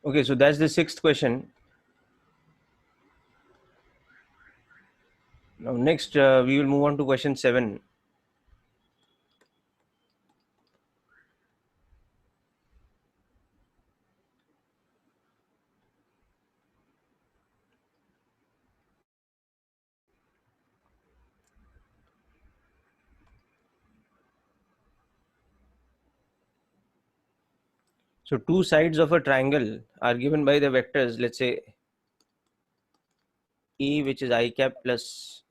Okay, so that's the sixth question. Now next we will move on to question 7. So two sides of a triangle are given by the vectors, let's say E, which is I cap plus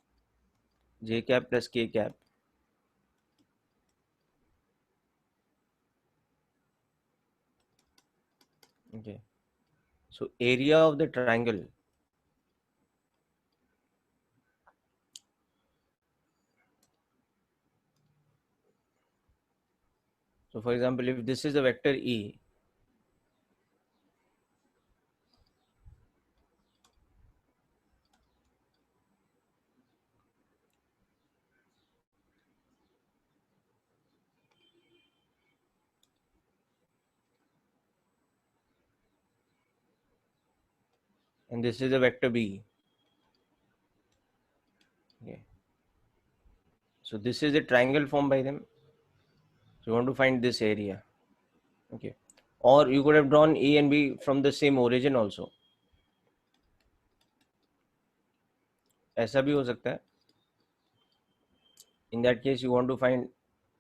J cap plus K cap. Okay. So area of the triangle. So for example, if this is a vector E, and this is a vector B. Okay. So this is a triangle formed by them. So you want to find this area. Okay. Or you could have drawn A and B from the same origin also. ऐसा भी हो सकता है. In that case, you want to find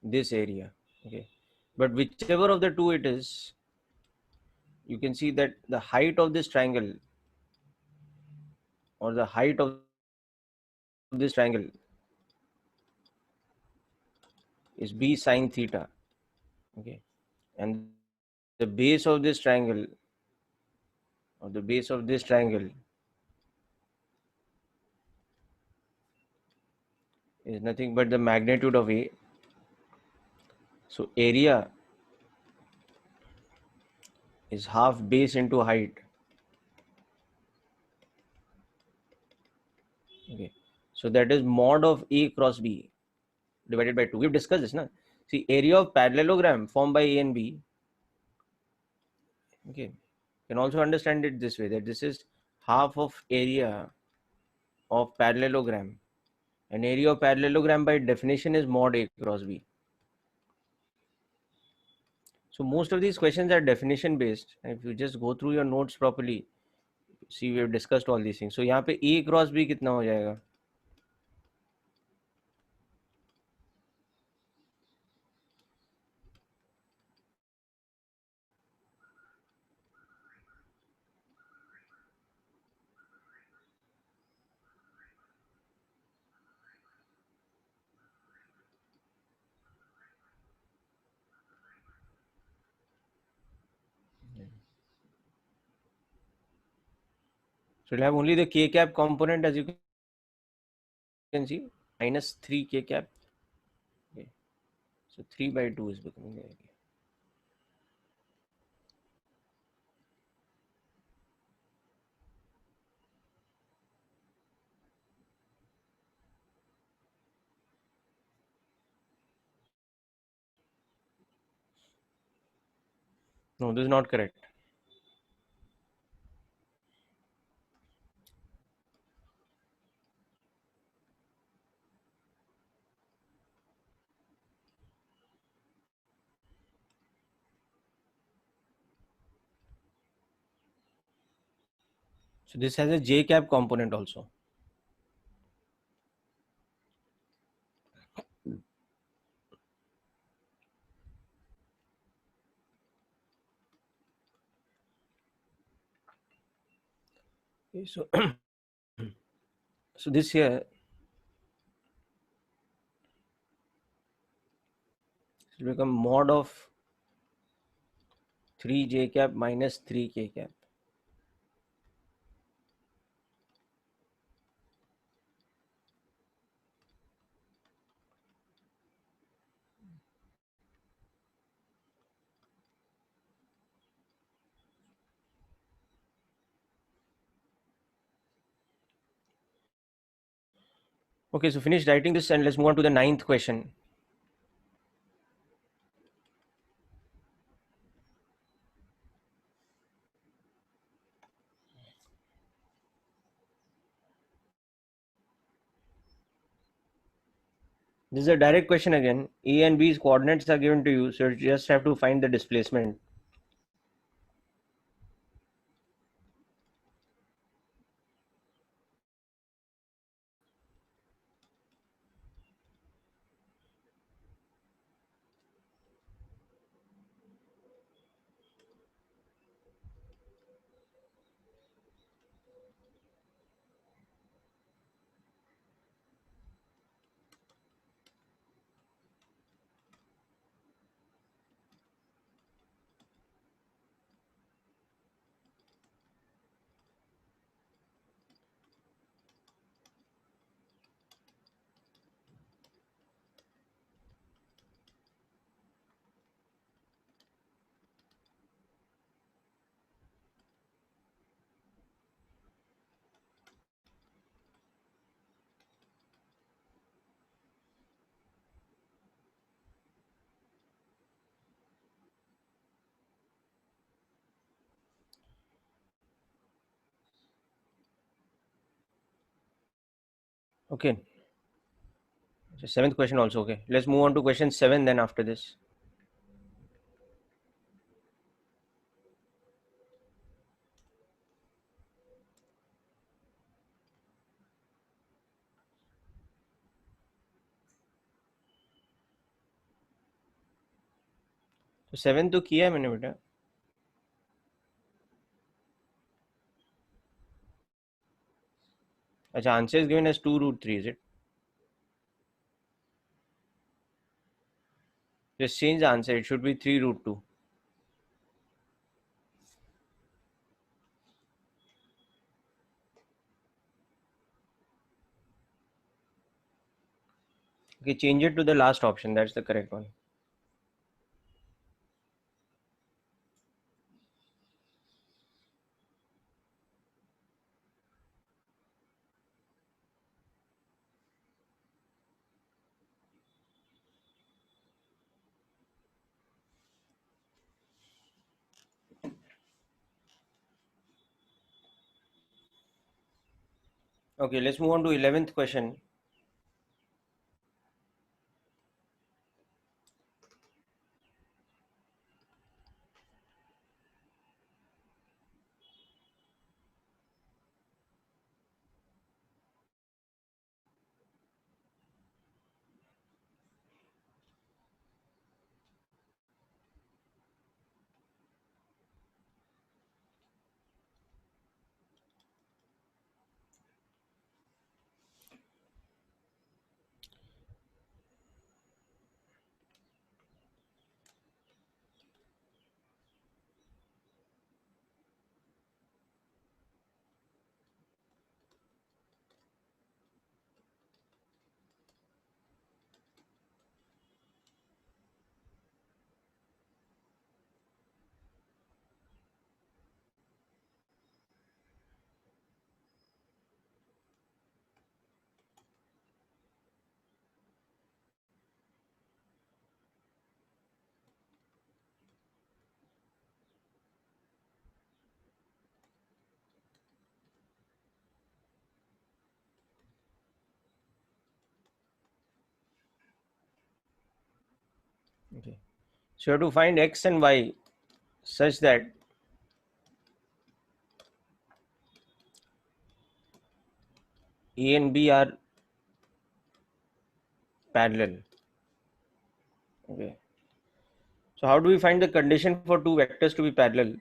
this area. Okay. But whichever of the two it is, you can see that the height of this triangle, or the height of this triangle, is B sine theta. Okay. And the base of this triangle, or the base of this triangle, is nothing but the magnitude of A. So area is half base into height. Okay. So that is mod of A cross B divided by 2. We've discussed this, na? See, area of parallelogram formed by A and B. Okay. You can also understand it this way, that this is half of area of parallelogram. And area of parallelogram by definition is mod A cross B. So most of these questions are definition based. If you just go through your notes properly, see, we have discussed all these things. So यहाँ पे A cross B कितना हो जाएगा? So you'll have only the K cap component, as you can see, minus 3 K cap. Okay. So 3 by 2 is becoming the area. No, this is not correct. So this has a J cap component also. Okay, so so this here will become mod of 3 J cap minus 3 K cap. Okay, so finish writing this and let's move on to the 9th question. This is a direct question again. A and B's coordinates are given to you, so you just have to find the displacement. Okay. So seventh question also. Okay. Let's move on to question 7 then after this. तो 7 तो किया है मैंने बेटा. अच्छा, answer is given as 2 root 3, is it? Just change the answer. It should be 3 root 2. Okay, change it to the last option. That's the correct one. Okay, let's move on to 11th question. Okay. So you have to find x and y such that A and B are parallel. Okay. So how do we find the condition for two vectors to be parallel?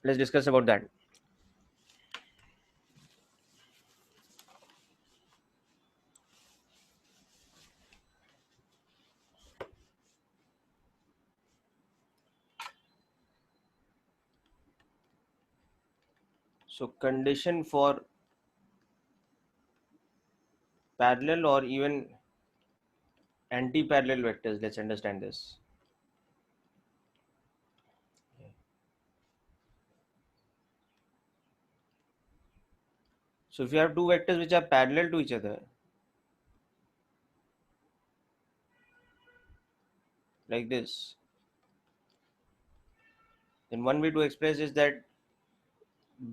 Let's discuss about that. So condition for parallel or even anti-parallel vectors. Let's understand this. So if you have two vectors which are parallel to each other, like this, then one way to express is that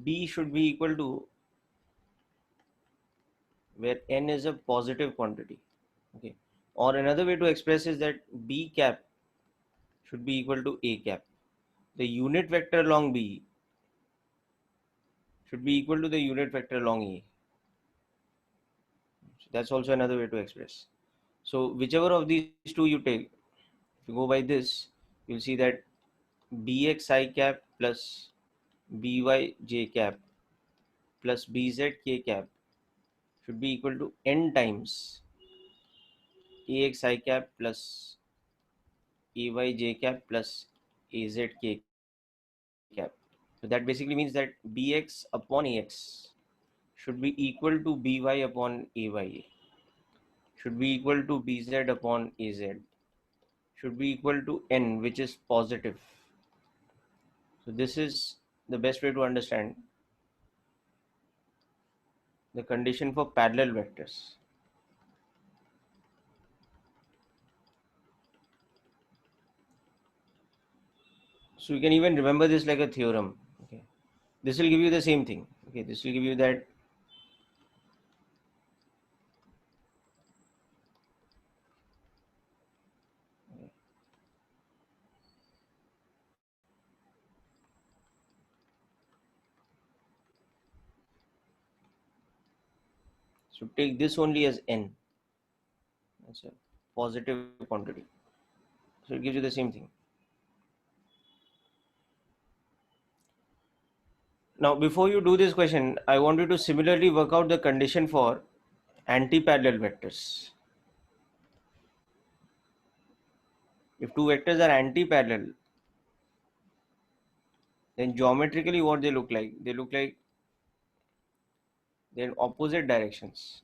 B should be equal to where n is a positive quantity. Okay. Or another way to express is that B cap should be equal to A cap. The unit vector along B should be equal to the unit vector along A. So that's also another way to express. So whichever of these two you take, if you go by this, you'll see that Bx I cap plus By j cap plus Bz k cap should be equal to n times Ax I cap plus Ay j cap plus Az k cap. So that basically means that Bx upon Ax should be equal to By upon Ay, should be equal to Bz upon Az, should be equal to n, which is positive. So this is the best way to understand the condition for parallel vectors. So you can even remember this like a theorem. Okay, this will give you the same thing. Okay, this will give you that so take this only as n. That's a positive quantity. So it gives you the same thing. Now, before you do this question, I want you to similarly work out the condition for anti-parallel vectors. If two vectors are anti-parallel, then geometrically what they look like? They look like they're in opposite directions.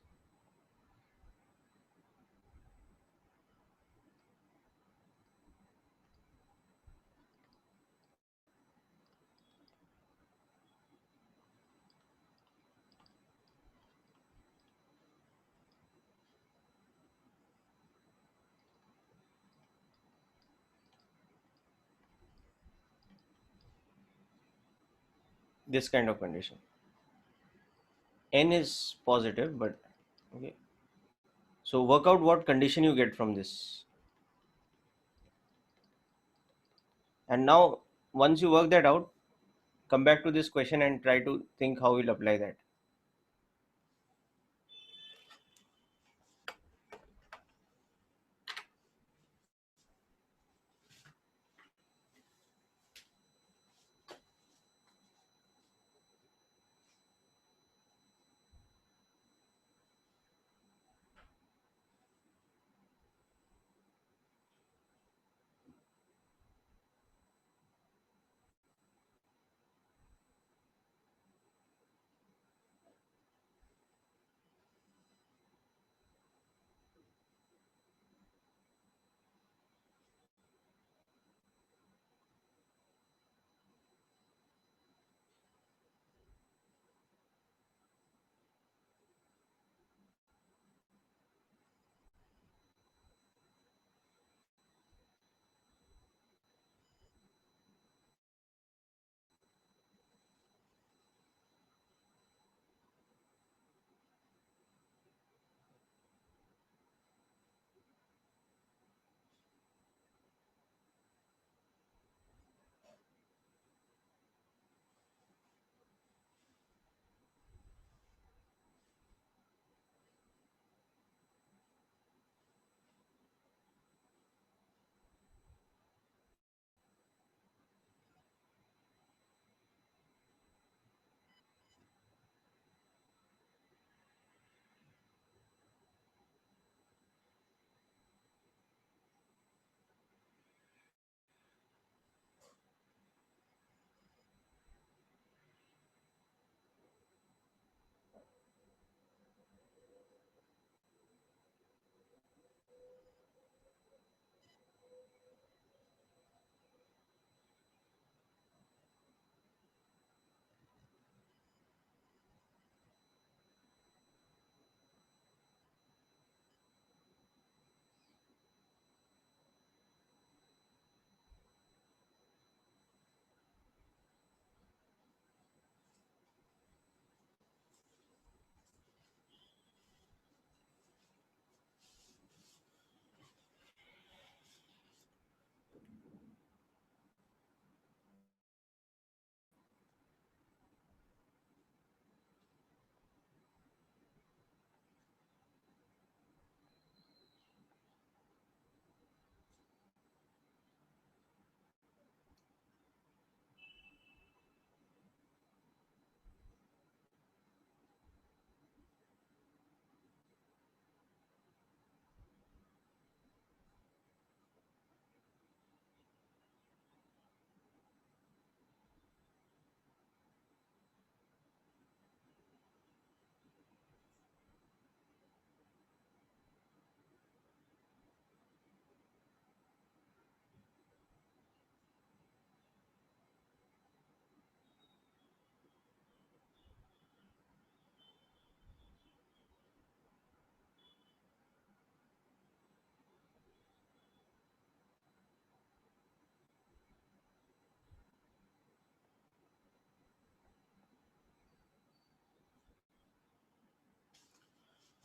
This kind of condition. N is positive, but okay. So work out what condition you get from this. And now, once you work that out, come back to this question and try to think how we'll apply that.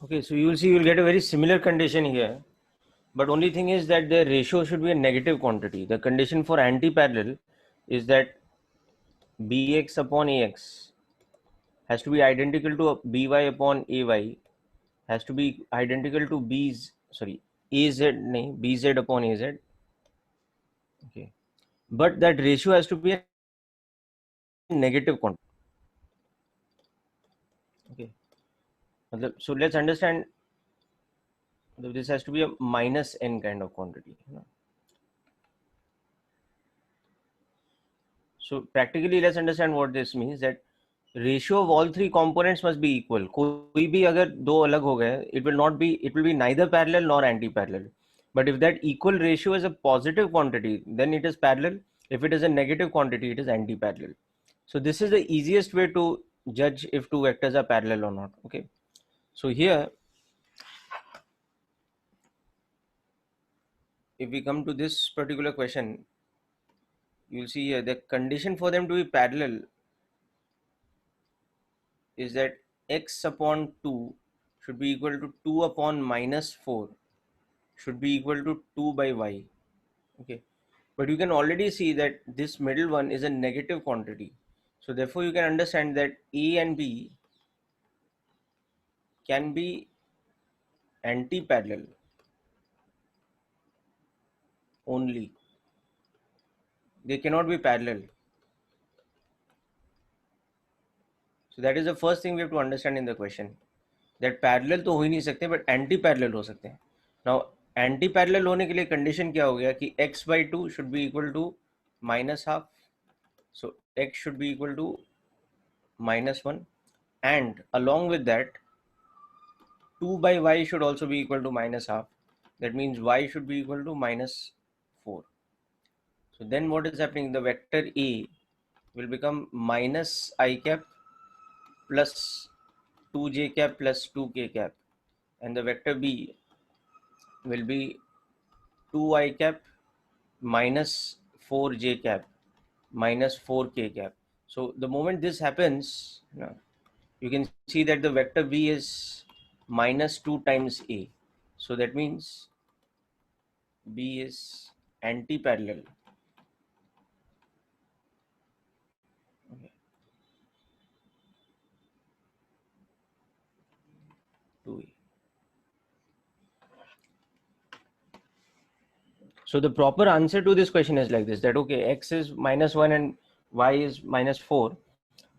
Okay, so you will see you will get a very similar condition here, but only thing is that the ratio should be a negative quantity. The condition for anti-parallel is that bx upon ax has to be identical to by upon ay, has to be identical to b's, sorry, az, nahi, bz upon az. Okay, but that ratio has to be a negative quantity. Okay, so let's understand, this has to be a minus n kind of quantity. So practically let's understand what this means, that ratio of all three components must be equal. कोई भी अगर दो अलग हो गए, it will be neither parallel nor anti-parallel. But if that equal ratio is a positive quantity, then it is parallel. If it is a negative quantity, it is anti-parallel. So this is the easiest way to judge if two vectors are parallel or not. Okay, so here if we come to this particular question, you'll see here the condition for them to be parallel is that x upon 2 should be equal to 2 upon minus 4 should be equal to 2 by y. Okay, but you can already see that this middle one is a negative quantity, so therefore you can understand that a and b can be anti-parallel only, they cannot be parallel. So that is the first thing we have to understand in the question, that parallel तो हो ही नहीं सकते but anti parallel हो सकते हैं. Now anti parallel होने के लिए condition क्या हो गया कि x by 2 should be equal to minus half, so x should be equal to minus 1, and along with that 2 by y should also be equal to minus half, that means y should be equal to minus 4. So then what is happening, the vector a will become minus I cap plus 2j cap plus 2k cap, and the vector b will be 2i cap minus 4j cap minus 4k cap. So the moment this happens, you can see that the vector b is minus 2 times a. So that means b is anti-parallel. Okay, to a. So the proper answer to this question is like this, that okay, x is minus 1 and y is minus 4,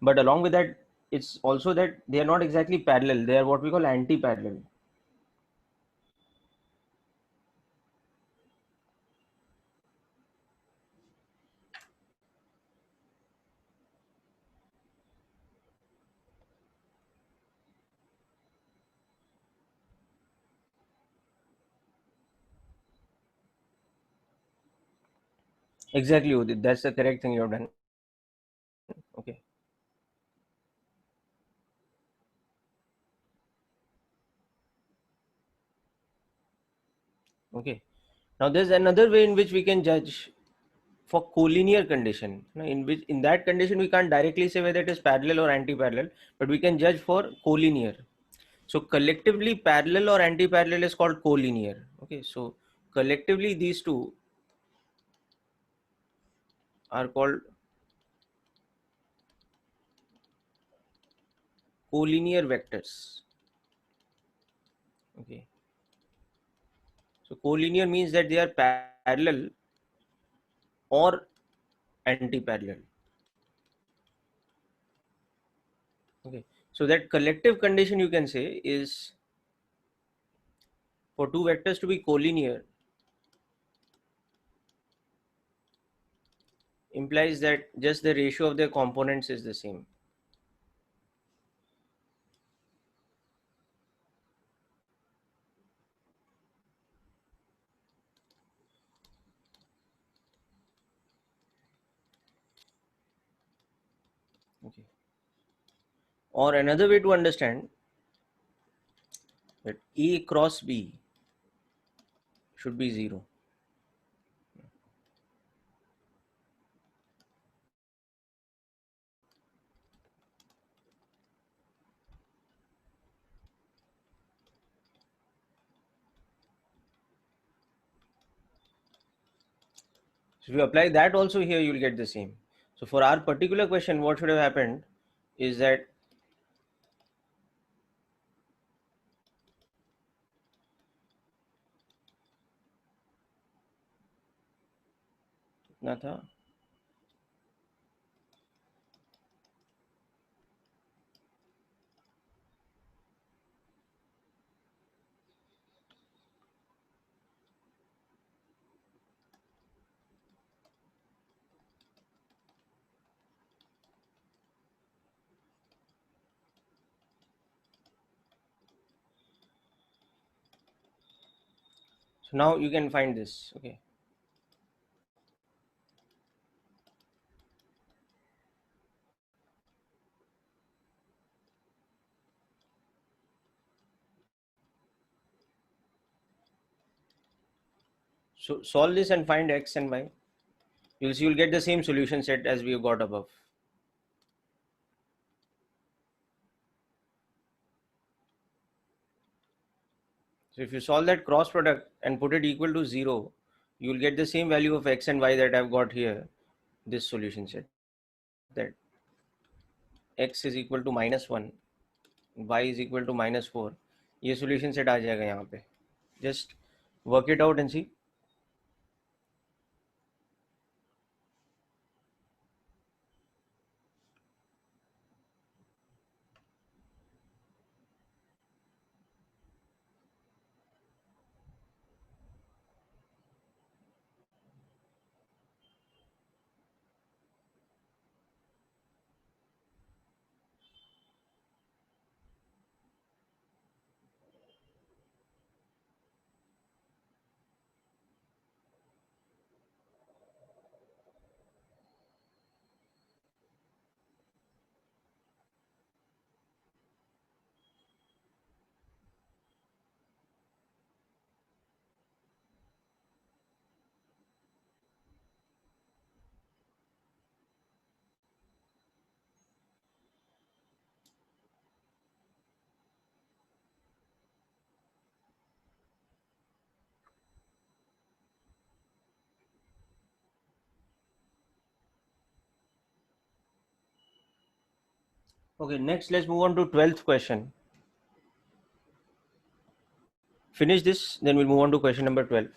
but along with that it's also that they are not exactly parallel, they are what we call anti-parallel. Exactly, Udit, that's the correct thing you have done. Okay. Okay. Now there's another way in which we can judge for collinear condition. Now, in which in that condition we can't directly say whether it is parallel or anti-parallel, but we can judge for collinear. So collectively parallel or anti-parallel is called collinear. Okay. So collectively these two are called collinear vectors. Okay. So collinear means that they are parallel or anti-parallel. Okay. So that collective condition you can say is for two vectors to be collinear implies that just the ratio of their components is the same. Okay. Or another way to understand that A cross B should be 0. So if you apply that also here, you'll get the same. So for our particular question, what should have happened is that कितना था. So now you can find this. Okay. So solve this and find x and y. You'll see you'll get the same solution set as we got above. So if you solve that cross product and put it equal to 0, you will get the same value of x and y that I've got here, this solution set. That x is equal to -1, y is equal to -4. ये solution set आ जाएगा यहाँ पे. Just work it out and see. Okay, next let's move on to 12th question. Finish this, then we'll move on to question number 12.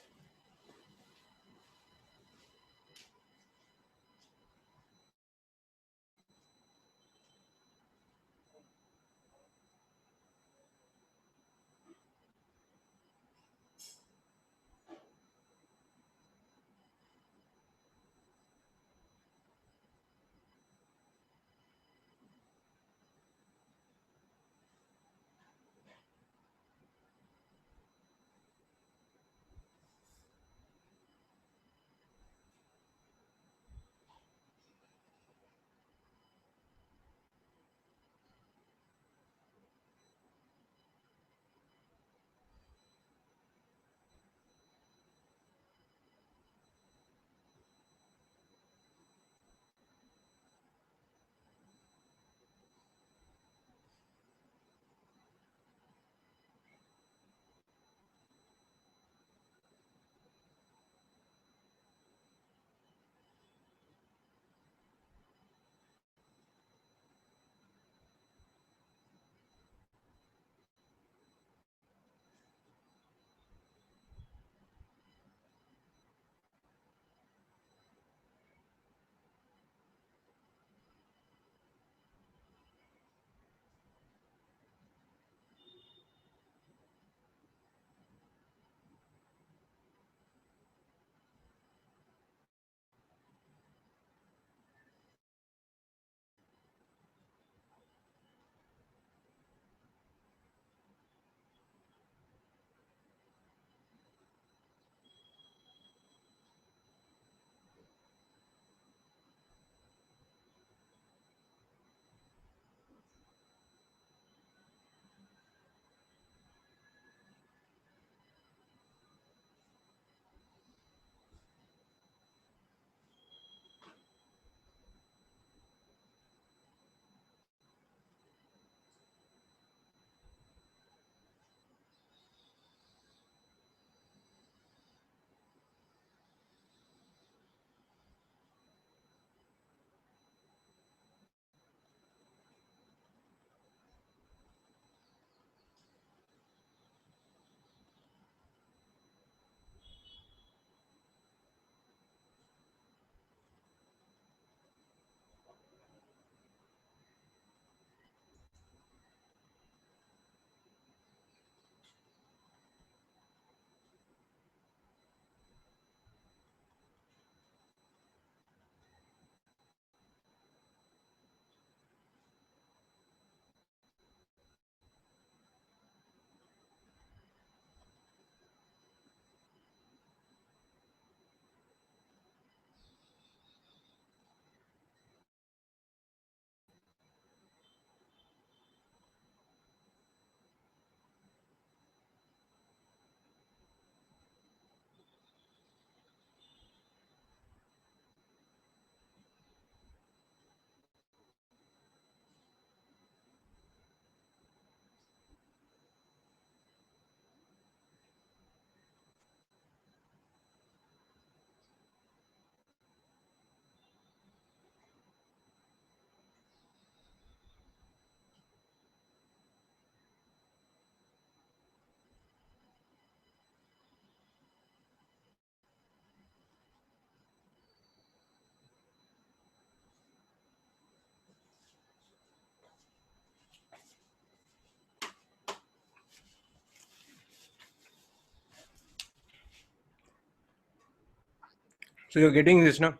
So you're getting this now.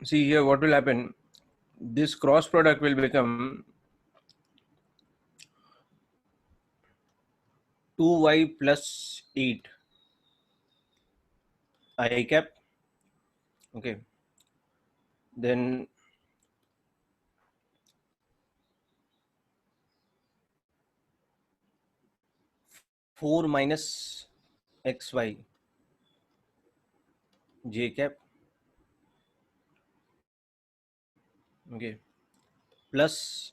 See here what will happen. This cross product will become 2y plus 8 I cap. Okay. Then 4 minus xy j cap. Okay. Plus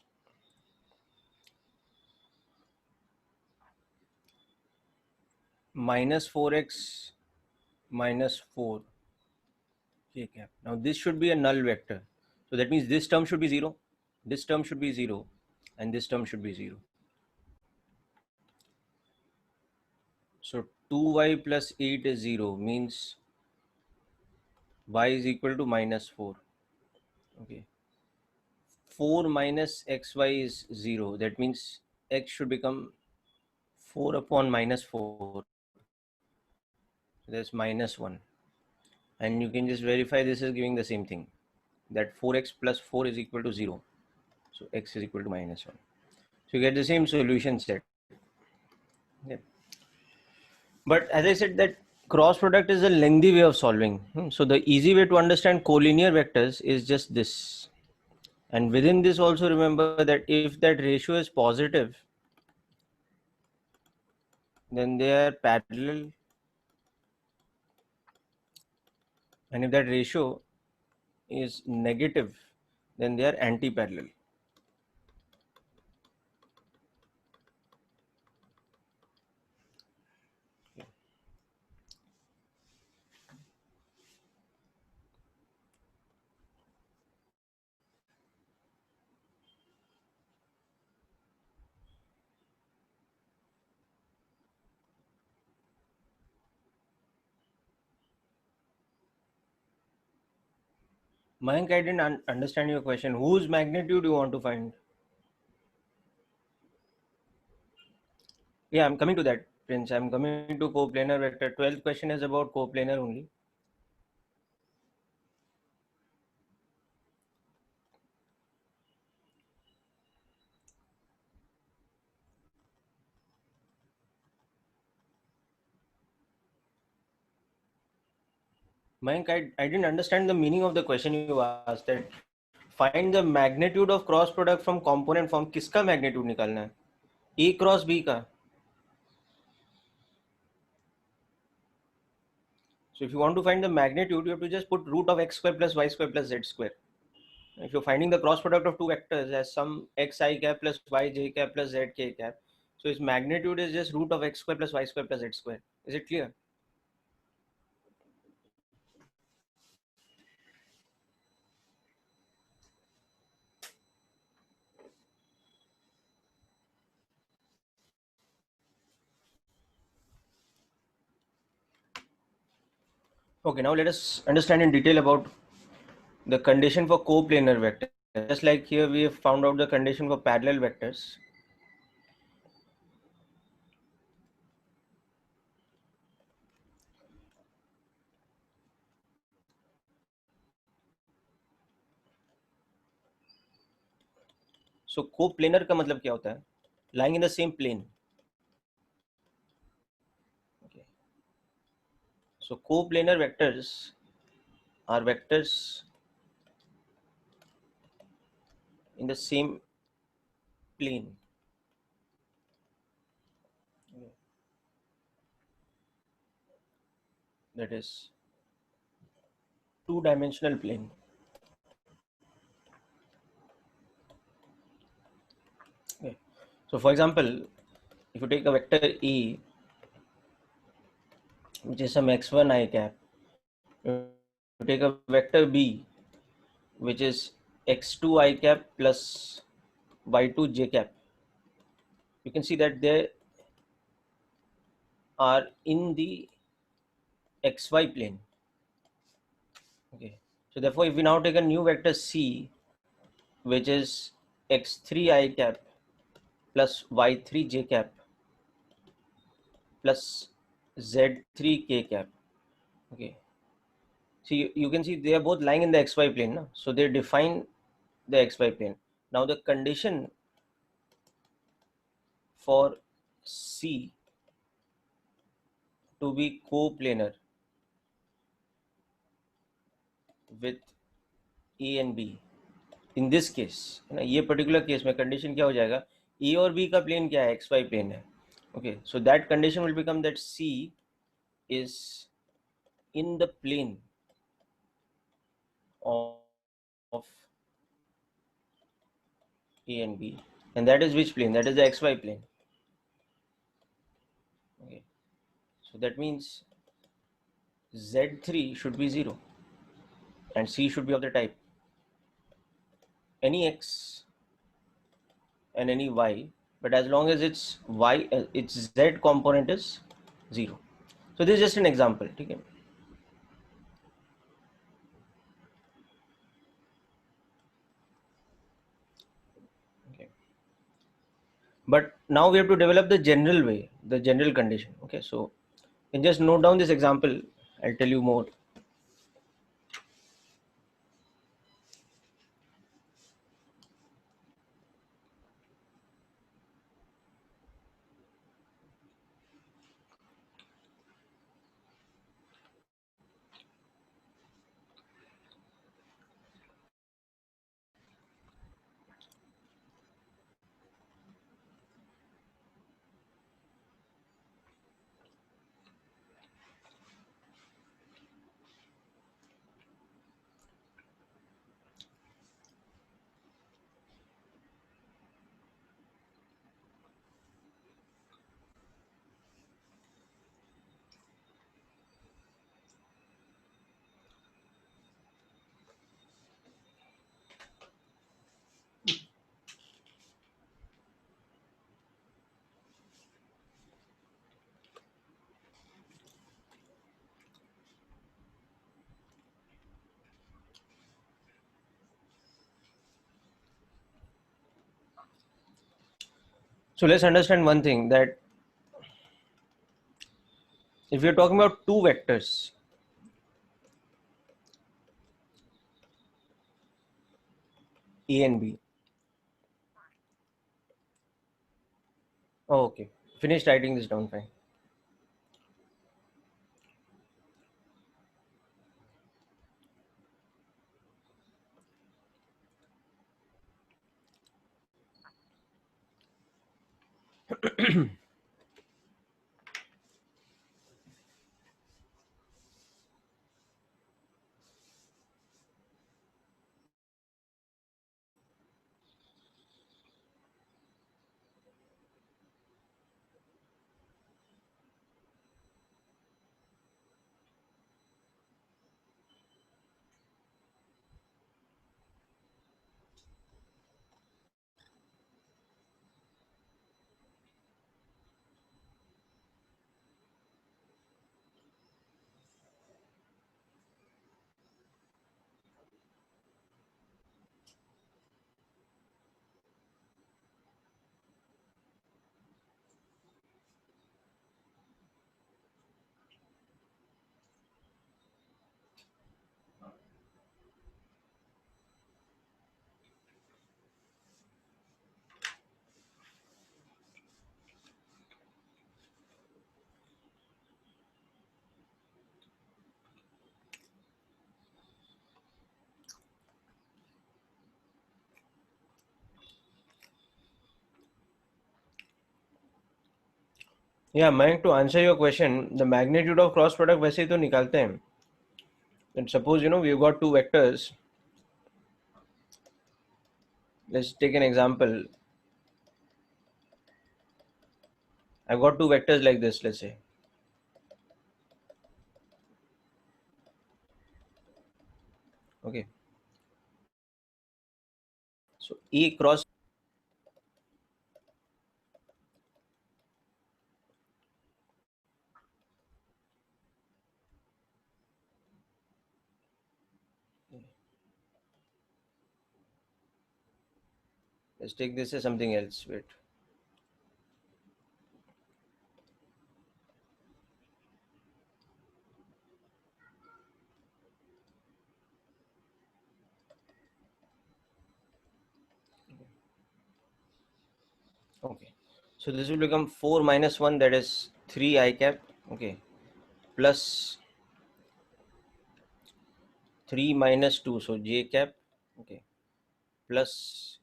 minus 4x minus 4 j cap. Now this should be a null vector. So that means this term should be 0, this term should be 0, and this term should be 0. So 2y plus 8 is 0, means y is equal to minus 4. Okay. 4 minus xy is 0. That means x should become 4 upon minus 4. That's minus 1. And you can just verify this is giving the same thing. That 4x plus 4 is equal to 0. So x is equal to minus 1. So you get the same solution set. Yeah. But as I said, that cross product is a lengthy way of solving. So the easy way to understand collinear vectors is just this. And within this also remember that if that ratio is positive, then they are parallel. And if that ratio is negative, then they are anti-parallel. Mayank, I didn't understand your question. Whose magnitude you want to find? Yeah, I'm coming to that, Prince. I'm coming to coplanar vector. 12th question is about coplanar only. Mayank, I didn't understand the meaning of the question you asked. That find the magnitude of cross product from component form. किसका magnitude निकालना है? A cross B का. So if you want to find the magnitude, you have to just put root of x square plus y square plus z square. If you're finding the cross product of two vectors as some x I cap plus y j cap plus z k cap, so its magnitude is just root of x square plus y square plus z square. Is it clear? Okay, now let us understand in detail about the condition for coplanar vectors. Just like here we have found out the condition for parallel vectors. So coplanar का मतलब क्या होता है? Lying in the same plane. Okay. So coplanar vectors are vectors in the same plane. Okay. That is two-dimensional plane. Okay. So for example, if you take a vector E, which is some x1 I cap, you take a vector B, which is x2 I cap plus y2 j cap. You can see that they are in the xy plane. Okay. So therefore, if we now take a new vector C, which is x3 I cap plus y3 j cap plus z3 k cap. Okay. See, you can see they are both lying in the xy plane, no? So they define the xy plane. Now the condition for C to be coplanar with A and B, in this case, है ना, ये particular case में condition क्या हो जाएगा, ए और B का plane क्या है, एक्स वाई प्लेन है. Okay, so that condition will become that C is in the plane of A and B, and that is which plane? That is the xy plane. Okay, so that means Z3 should be 0 and C should be of the type any x and any y, but as long as its y, its z component is 0. So this is just an example. Okay. Okay. But now we have to develop the general way, the general condition. Okay, so you can just note down this example. I'll tell you more. So let's understand one thing, that if you're talking about two vectors, A and B. Oh, okay. Finish writing this down, fine. Yeah, Mayank, to answer your question, the magnitude of cross product वैसे ही तो निकालते हैं. And suppose we've got two vectors. Let's take an example. I've got two vectors like this, let's say. Okay. So E cross. Let's take this as something else. Wait. Okay, so this will become 4 minus 1, that is 3 I cap, okay, plus 3 minus 2, so j cap, okay, plus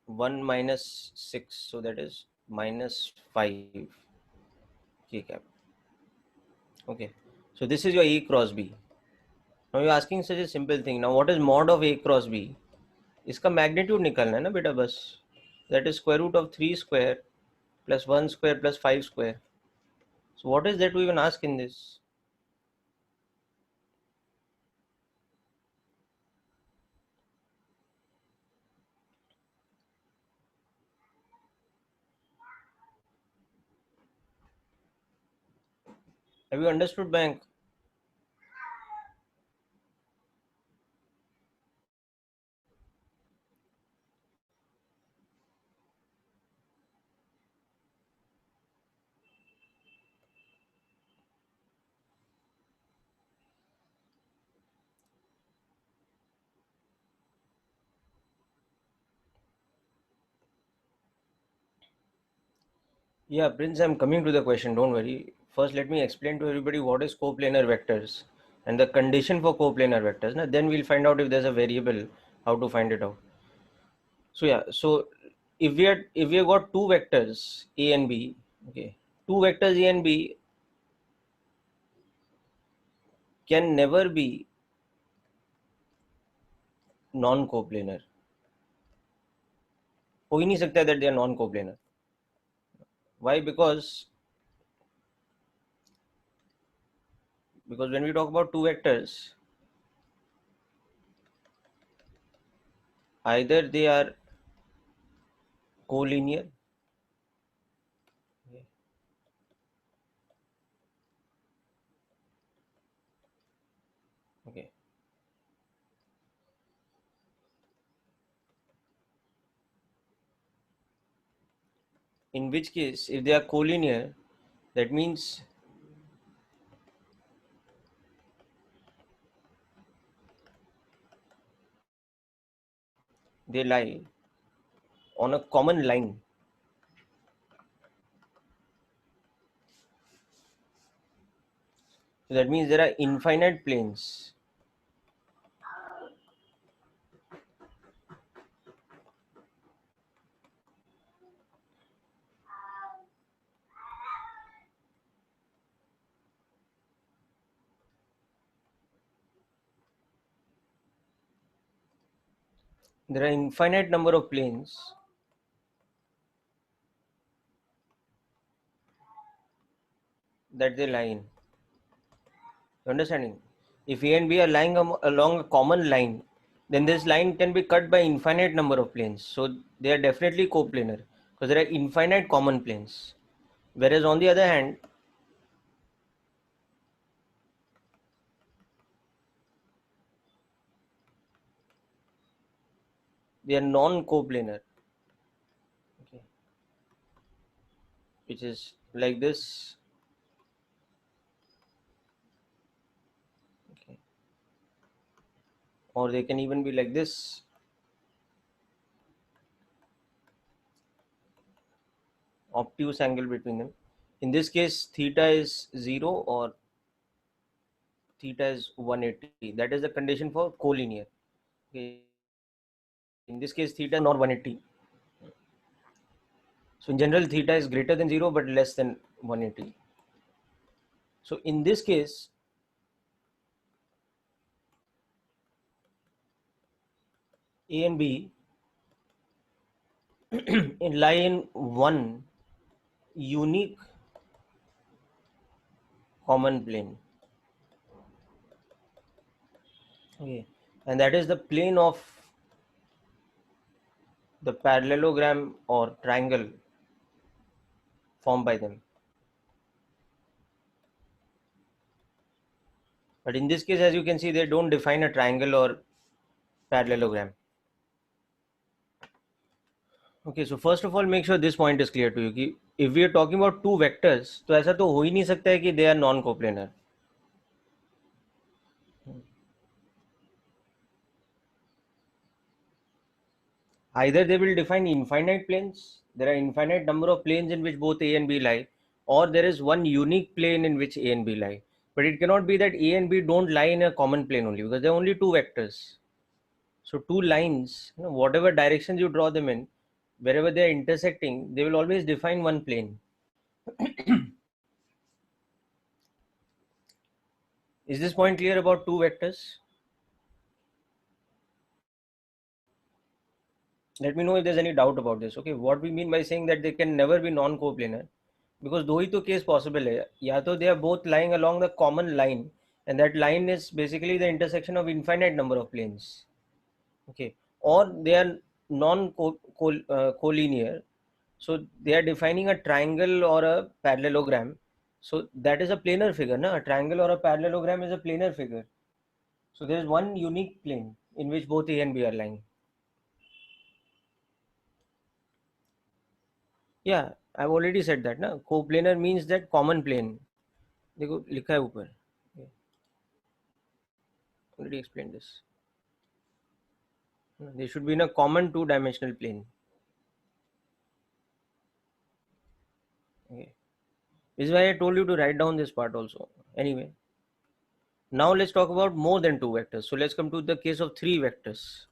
1 minus 6, so that is minus 5 k cap. Okay, so this is your A cross B. Now you're asking such a simple thing. Now what is mod of A cross B? इसका magnitude निकालना है ना बेटा बस. That is square root of 3 square plus 1 square plus 5 square. So what is there to even ask in this? Have you understood, Bank? Yeah, Prince, I'm coming to the question. Don't worry. First, let me explain to everybody what is coplanar vectors and the condition for coplanar vectors. Now, then we'll find out if there's a variable, how to find it out. So yeah, so if we have got two vectors A and B, okay, two vectors A and B can never be non-coplanar. हो ही नहीं सकता that they are non-coplanar. Why? Because when we talk about two vectors, either they are collinear, okay, in which case if they are collinear, that means they lie on a common line. So that means there are infinite planes. There are infinite number of planes that they lie in. You understanding? If A and B are lying along a common line, then this line can be cut by infinite number of planes. So they are definitely coplanar because there are infinite common planes. Whereas on the other hand, they are non-coplanar, okay, which is like this, okay, or they can even be like this, obtuse angle between them. In this case, theta is 0 or theta is 180. That is the condition for collinear. Okay. In this case, theta is not 180. So in general, theta is greater than 0 but less than 180. So in this case, A and B lie in one unique common plane. Okay. And that is the plane of the parallelogram or triangle formed by them. But in this case, as you can see, they don't define a triangle or parallelogram. Okay, so first of all, make sure this point is clear to you कि if we are talking about two vectors, तो ऐसा तो हो ही नहीं सकता है कि they are non-coplanar. Either they will define infinite planes, there are infinite number of planes in which both A and B lie, or there is one unique plane in which A and B lie. But it cannot be that A and B don't lie in a common plane only, because there are only two vectors. So two lines, whatever directions you draw them in, wherever they are intersecting, they will always define one plane. Is this point clear about two vectors? Let me know if there's any doubt about this. Okay, what we mean by saying that they can never be non-coplanar, because दो ही तो case possible है, या तो they are both lying along the common line, and that line is basically the intersection of infinite number of planes. Okay, or they are non-collinear, so they are defining a triangle or a parallelogram. So that is a planar figure, na? A triangle or a parallelogram is a planar figure. So there is one unique plane in which both A and B are lying. Yeah, I've already said that ना, coplanar means that common plane. देखो लिखा है ऊपर, already explained this. They should be in a common two-dimensional plane. Okay. This is why I told you to write down this part also. Anyway, now let's talk about more than two vectors. So let's come to the case of three vectors.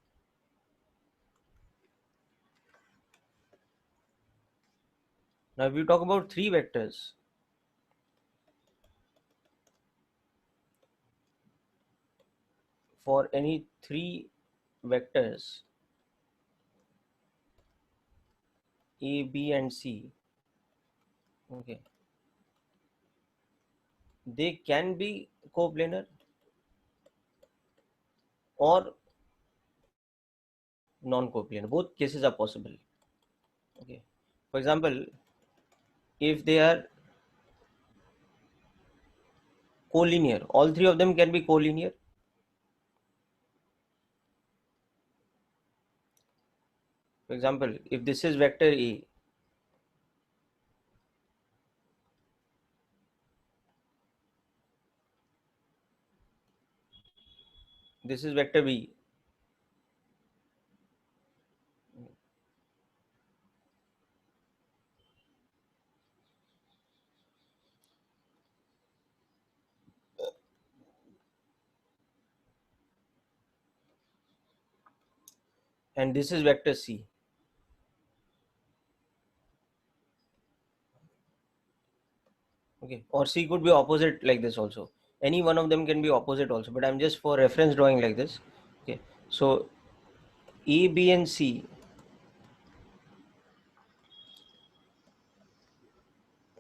Now if we talk about three vectors, for any three vectors A, B and C, okay, they can be coplanar or non-coplanar. Both cases are possible. Okay. For example, if they are collinear, all three of them can be collinear. For example, if this is vector A, this is vector B, and this is vector C. Okay, or C could be opposite like this also. Any one of them can be opposite also, but I'm just for reference drawing like this. Okay, so A, B, and C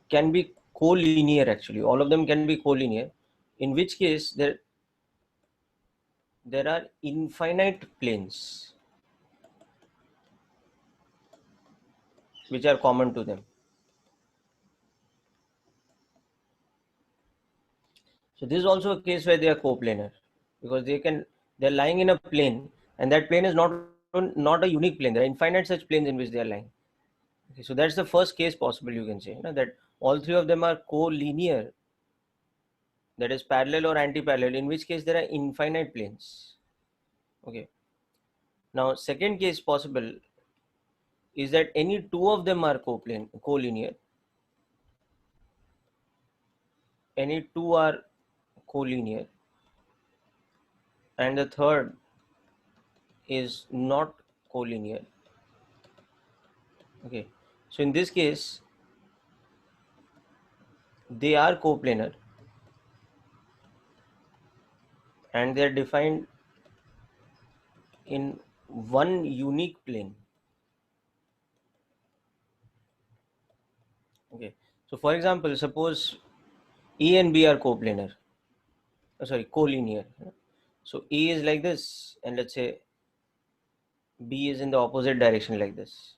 can be collinear actually. All of them can be collinear, in which case there are infinite planes which are common to them. So this is also a case where they are coplanar, because they're lying in a plane, and that plane is not a unique plane. There are infinite such planes in which they are lying. Okay, so that's the first case possible, you can say, that all three of them are collinear, that is parallel or anti-parallel, in which case there are infinite planes. Okay. Now second case possible is that any two of them are collinear, any two are collinear, and the third is not collinear. Okay, so in this case they are coplanar and they are defined in one unique plane. Okay, so for example, suppose A and B are coplanar, collinear. So A is like this, and let's say B is in the opposite direction like this.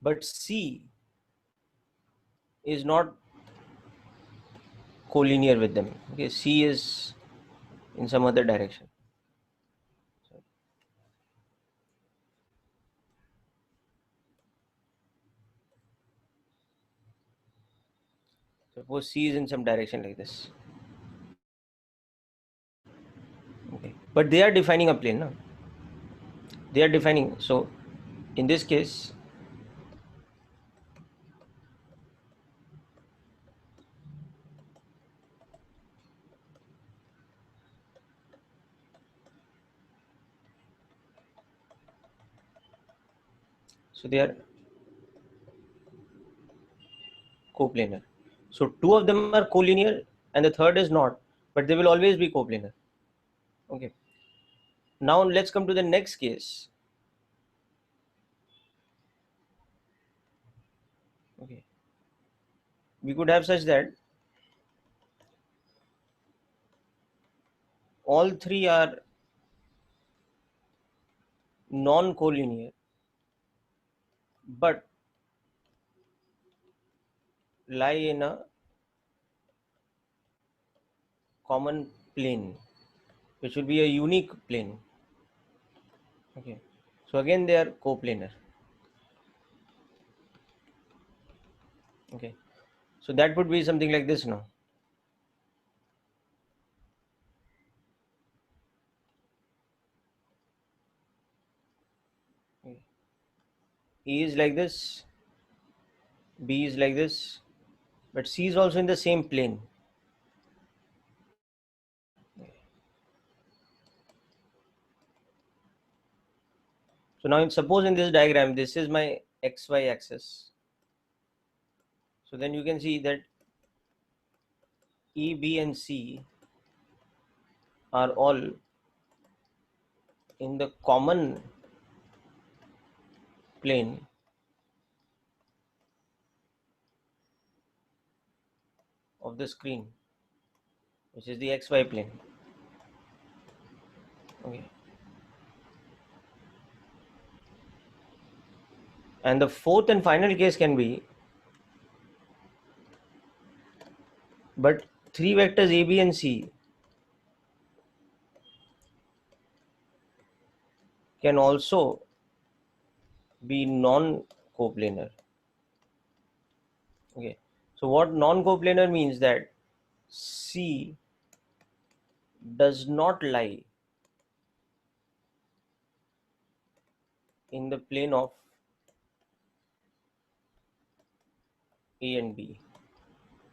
But C is not collinear with them. Okay, C is in some other direction. Suppose C is in some direction like this. Okay, but they are defining a plane, no? they are defining. So in this case, so they are coplanar. So two of them are collinear and the third is not, but they will always be coplanar. Okay. Now let's come to the next case. Okay. We could have such that all three are non-collinear, but lie in a common plane, which will be a unique plane. Okay. So again, they are coplanar. Okay. So that would be something like this now. Okay. E is like this, B is like this, but C is also in the same plane. So now suppose in this diagram, this is my XY axis. So then you can see that E, B and C are all in the common plane of the screen, which is the XY plane. Okay. And the fourth and final case can be, but three vectors A, B and C can also be non-coplanar. Okay. So what non-coplanar means that C does not lie in the plane of A and B.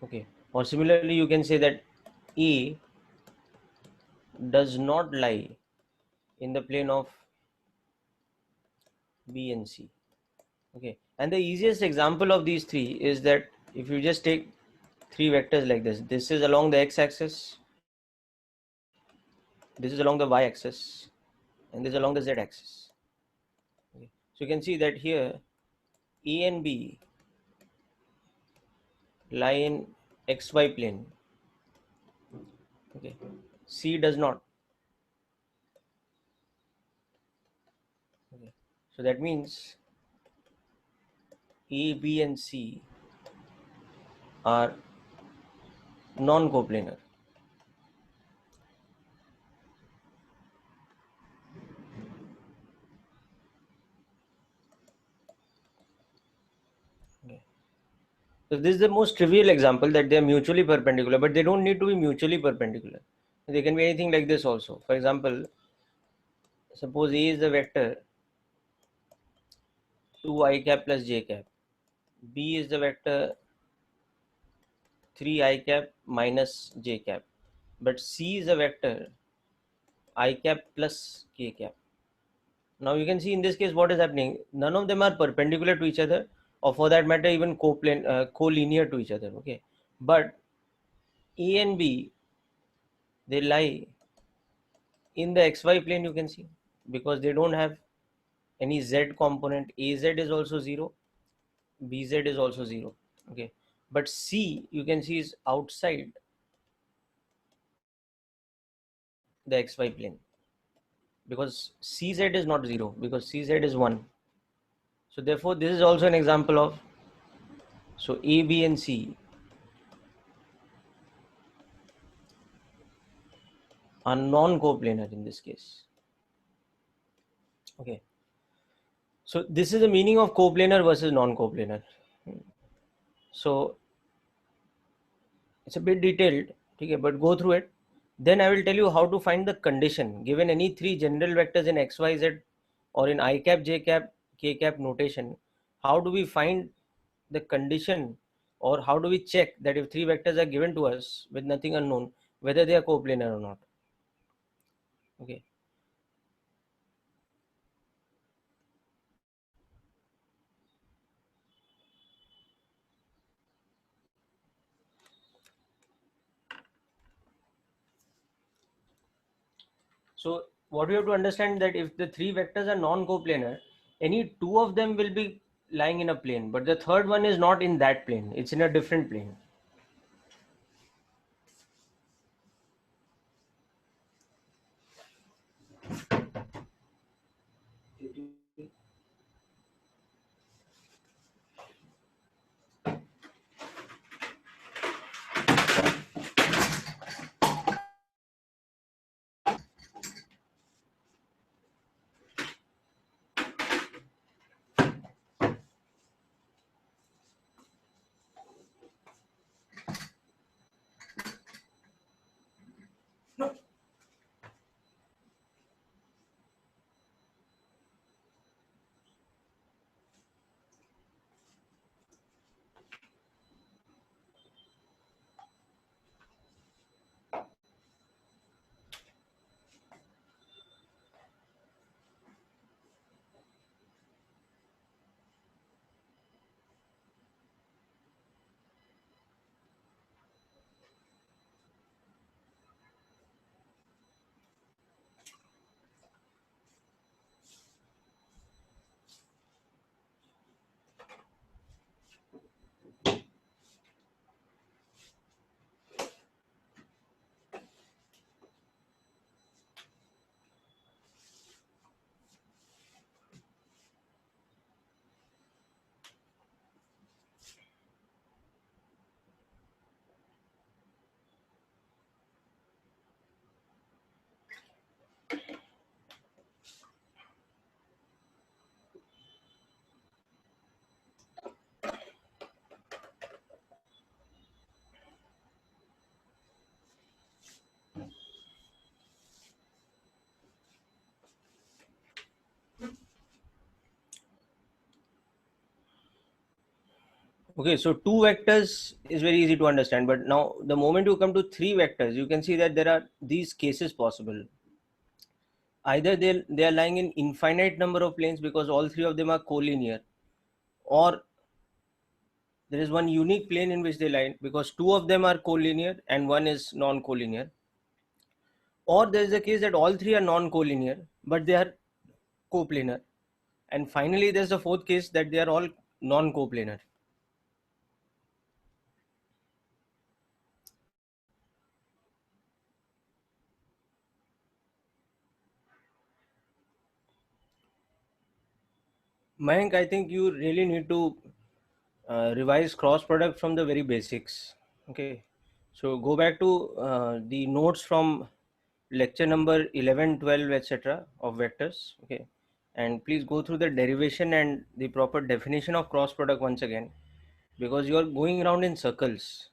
Okay. Or similarly, you can say that A does not lie in the plane of B and C. Okay. And the easiest example of these three is that if you just take three vectors like this is along the x-axis, this is along the y-axis, and this is along the z-axis. Okay. So you can see that here A and B lie in xy plane. Okay. C does not. Okay. So that means A, B and C are non-coplanar. Okay. So this is the most trivial example that they are mutually perpendicular, but they don't need to be mutually perpendicular. They can be anything like this also. For example, suppose A is the vector 2 i cap plus j cap. B is the vector 3 i cap minus j cap. But C is a vector I cap plus k cap. Now you can see in this case what is happening. None of them are perpendicular to each other, or for that matter even collinear to each other. Okay, but A and B, they lie in the xy plane, you can see, because they don't have any z component. Az is also 0, bz is also 0. Okay, but C, you can see, is outside the xy plane, because cz is not 0, because cz is 1. So therefore this is also an example of, so A, B and C are non-coplanar in this case. Okay, so this is the meaning of coplanar versus non-coplanar. So it's a bit detailed, okay, but go through it. Then I will tell you how to find the condition given any three general vectors in x, y, z or in I cap, J cap, K cap notation, how do we find the condition, or how do we check that if three vectors are given to us with nothing unknown, whether they are coplanar or not? Okay. So what we have to understand, that if the three vectors are non-coplanar, any two of them will be lying in a plane, but the third one is not in that plane. It's in a different plane. Okay, so two vectors is very easy to understand, but now the moment you come to three vectors, you can see that there are these cases possible. Either they are lying in infinite number of planes because all three of them are collinear, or there is one unique plane in which they lie because two of them are collinear and one is non-collinear, or there is a case that all three are non-collinear but they are coplanar, and finally there's the fourth case that they are all non-coplanar. Mayank, I think you really need to revise cross product from the very basics. Okay, so go back to the notes from lecture number 11, 12, etc. of vectors. Okay, and please go through the derivation and the proper definition of cross product once again, because you are going around in circles.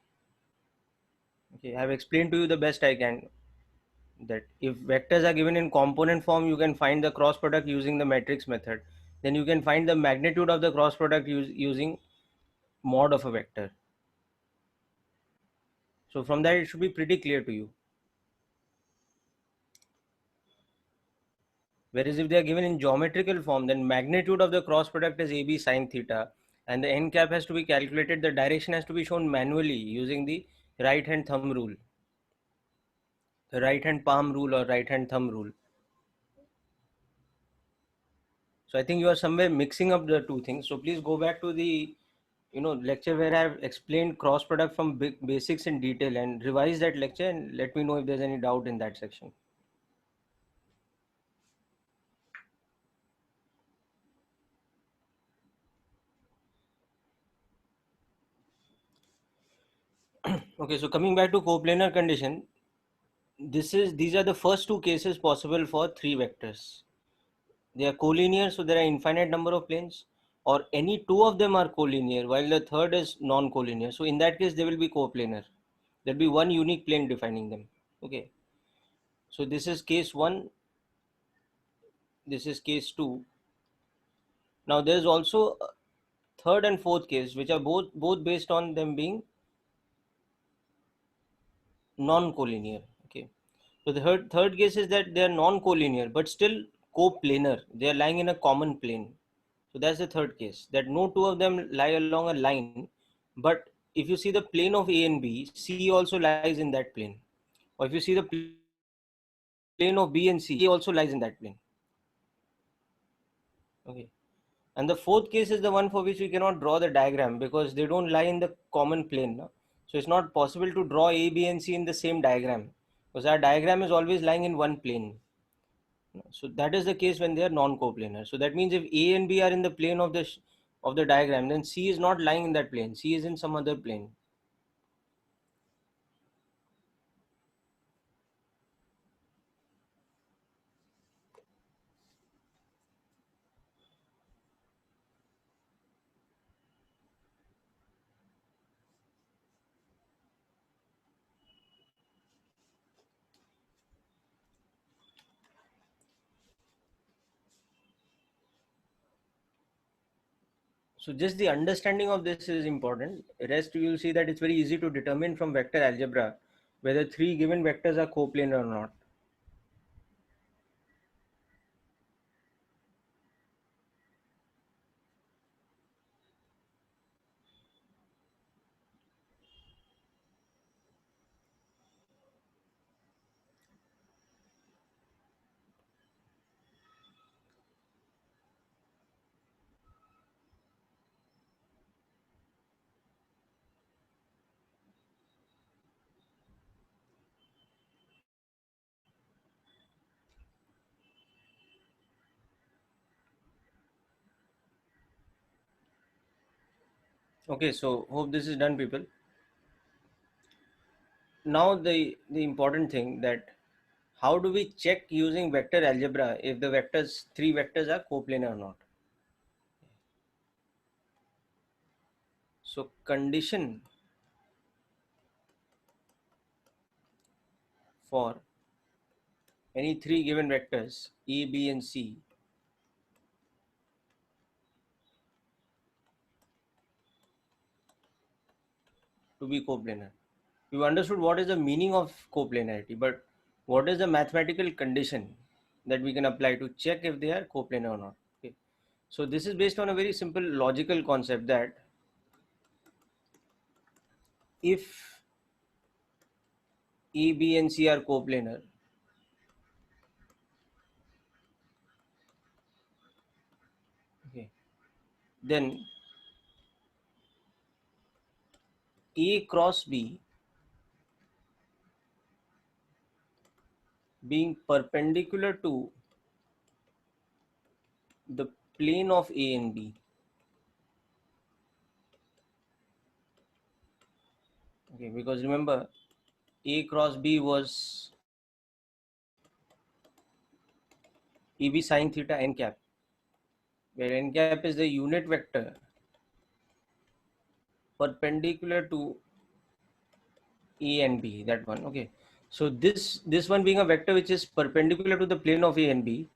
Okay, I have explained to you the best I can that if vectors are given in component form, you can find the cross product using the matrix method. Then you can find the magnitude of the cross product using mod of a vector. So from that, it should be pretty clear to you. Whereas if they are given in geometrical form, then magnitude of the cross product is AB sine theta, and the n cap has to be calculated. The direction has to be shown manually using the right hand thumb rule, the right hand palm rule or right hand thumb rule. So I think you are somewhere mixing up the two things. So please go back to the lecture where I have explained cross product from basics in detail, and revise that lecture and let me know if there's any doubt in that section. Okay, so coming back to coplanar condition, these are the first two cases possible for three vectors. They are collinear, so there are infinite number of planes, or any two of them are collinear while the third is non-collinear. So in that case, they will be coplanar. There'll be one unique plane defining them. Okay, so this is case one, this is case two, Now there's also a third and fourth case, which are both based on them being non-collinear. Okay. So the third case is that they are non-collinear but still coplanar. They are lying in a common plane. So that's the third case, that no two of them lie along a line, but if you see the plane of A and B, C also lies in that plane. Or if you see the plane of B and C, A also lies in that plane. Okay. And the fourth case is the one for which we cannot draw the diagram because they don't lie in the common plane. No? So it's not possible to draw A, B, and C in the same diagram because our diagram is always lying in one plane. So that is the case when they are non-coplanar. So that means if A and B are in the plane of the diagram, then C is not lying in that plane. C is in some other plane. So just the understanding of this is important. Rest you will see that it's very easy to determine from vector algebra whether three given vectors are coplanar or not. Okay, so hope this is done, people. Now the important thing, that how do we check using vector algebra if the vectors, three vectors, are coplanar or not? So condition for any three given vectors A, B, and C to be coplanar. We've understood what is the meaning of coplanarity, but what is the mathematical condition that we can apply to check if they are coplanar or not? Okay. So this is based on a very simple logical concept that if A, B, and C are coplanar, okay, then A cross B being perpendicular to the plane of A and B. Okay, because remember A cross B was AB sine theta n cap, where n cap is the unit vector perpendicular to A and B, that one. Okay. So this one being a vector which is perpendicular to the plane of A and B,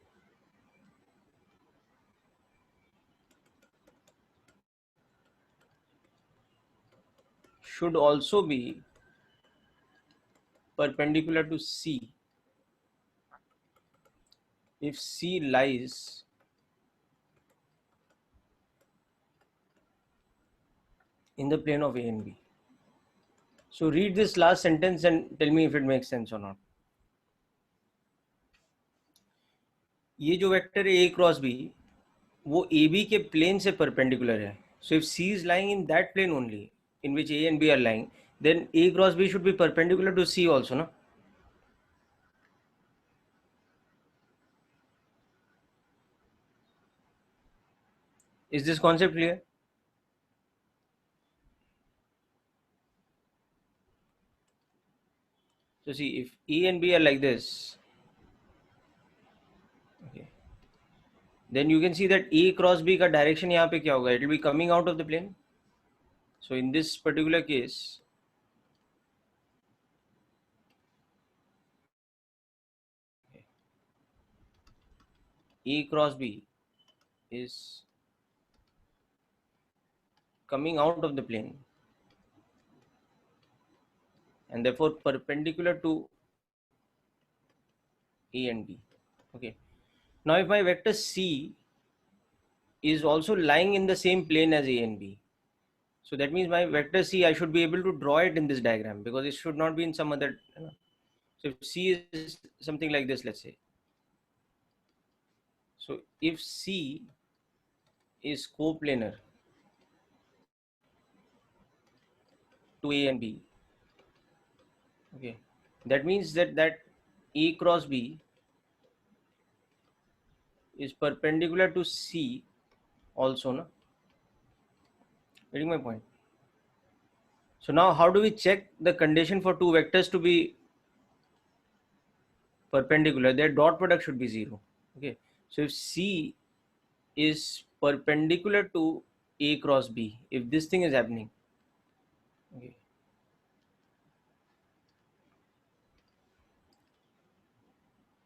should also be perpendicular to C if C lies in the plane of A and B. So read this last sentence and tell me if it makes sense or not. ये जो vector है A cross B, वो AB के plane से perpendicular है. So if C is lying in that plane only in which A and B are lying, then A cross B should be perpendicular to C also, no? Is this concept clear? So see, if A and B are like this, okay, then you can see that A cross B का direction यहाँ पे क्या होगा? It will be coming out of the plane. So in this particular case, A cross B is coming out of the plane and therefore perpendicular to A and B. Okay. Now if my vector C is also lying in the same plane as A and B, so that means my vector C, I should be able to draw it in this diagram because it should not be in some other. So if C is something like this, let's say. So if C is coplanar to A and B, okay, that means that A cross B is perpendicular to C also, no? Getting my point? So now how do we check the condition for two vectors to be perpendicular? Their dot product should be 0. Okay. So if C is perpendicular to A cross B, if this thing is happening, okay,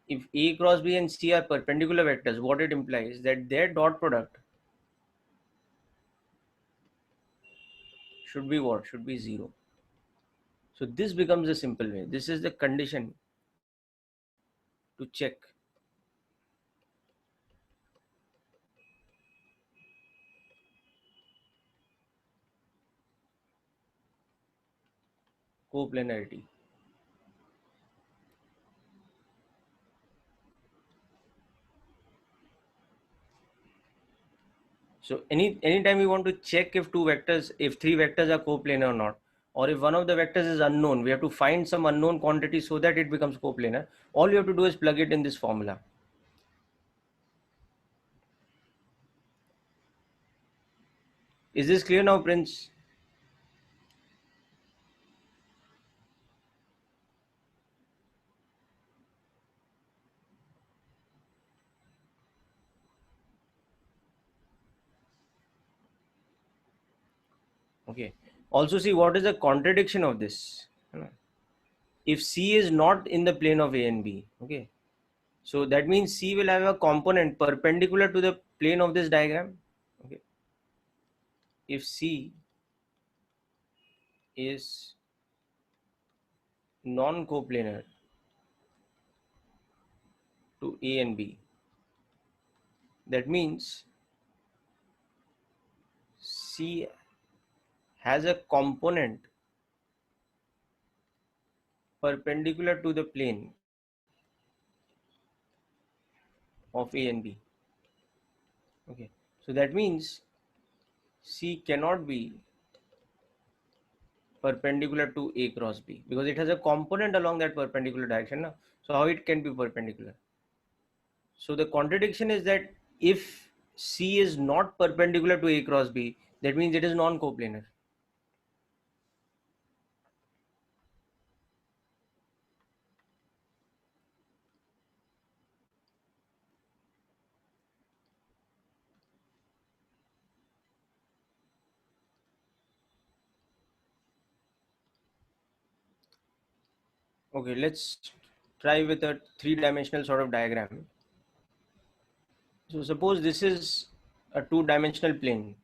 if A cross B and C are perpendicular vectors, what it implies that their dot product should be what? Should be 0. So this becomes a simple way. This is the condition to check coplanarity. So anytime we want to check if if three vectors are coplanar or not, or if one of the vectors is unknown, we have to find some unknown quantity so that it becomes coplanar. All you have to do is plug it in this formula. Is this clear now, Prince? Okay. Also see what is the contradiction of this. If C is not in the plane of A and B, okay, so that means C will have a component perpendicular to the plane of this diagram. Okay. If C is non-coplanar to A and B, that means C has a component perpendicular to the plane of A and B. Okay, so that means C cannot be perpendicular to A cross B because it has a component along that perpendicular direction. No? So how it can be perpendicular? So the contradiction is that if C is not perpendicular to A cross B, that means it is non-coplanar. Okay, let's try with a three-dimensional sort of diagram. So suppose this is a two-dimensional plane.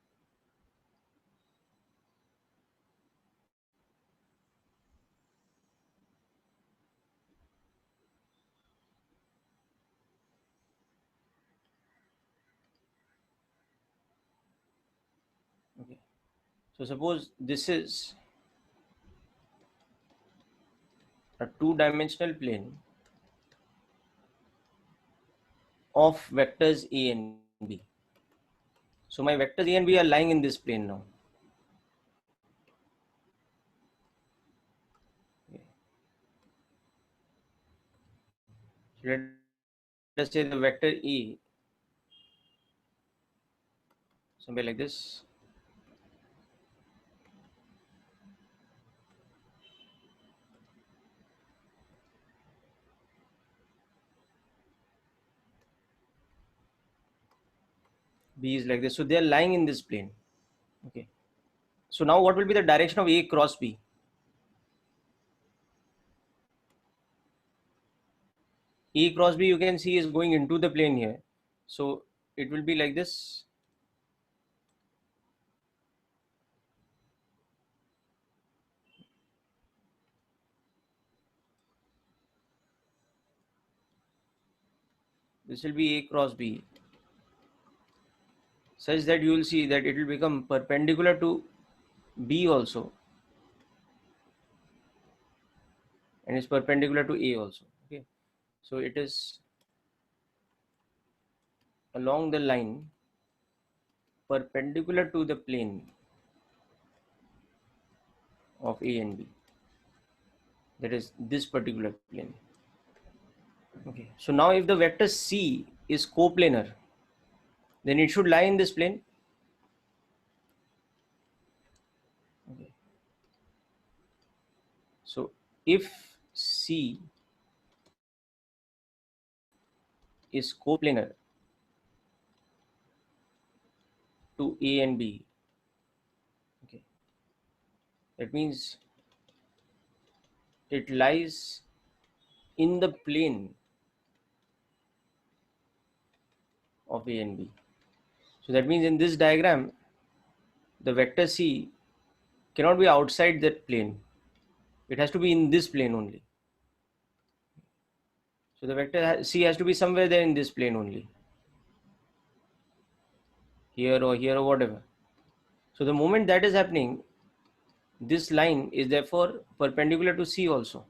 Okay. So suppose this is a two-dimensional plane of vectors A and B. So my vectors A and B are lying in this plane now. Okay. So let us say the vector E, somewhere like this. B is like this. So they are lying in this plane. Okay. So now what will be the direction of A cross B? A cross B you can see is going into the plane here. So it will be like this. this will be A cross B, such that you will see that it will become perpendicular to B also, and it's perpendicular to A also. Okay, so it is along the line perpendicular to the plane of A and B, that is this particular plane. Okay, so now if the vector C is coplanar, then it should lie in this plane. Okay. So if C is coplanar to A and B, okay, that means it lies in the plane of A and B. So that means in this diagram, the vector C cannot be outside that plane. It has to be in this plane only. So the vector C has to be somewhere there in this plane only. Here or whatever. So the moment that is happening, this line is therefore perpendicular to C also.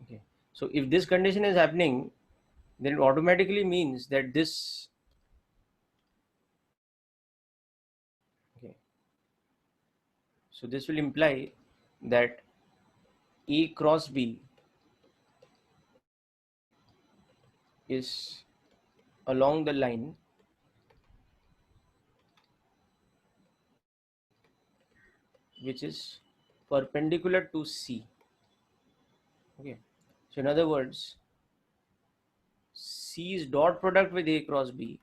Okay. So if this condition is happening, then it automatically means that this, okay, so this will imply that A cross B is along the line which is perpendicular to C. Okay, so in other words, C's dot product with A cross B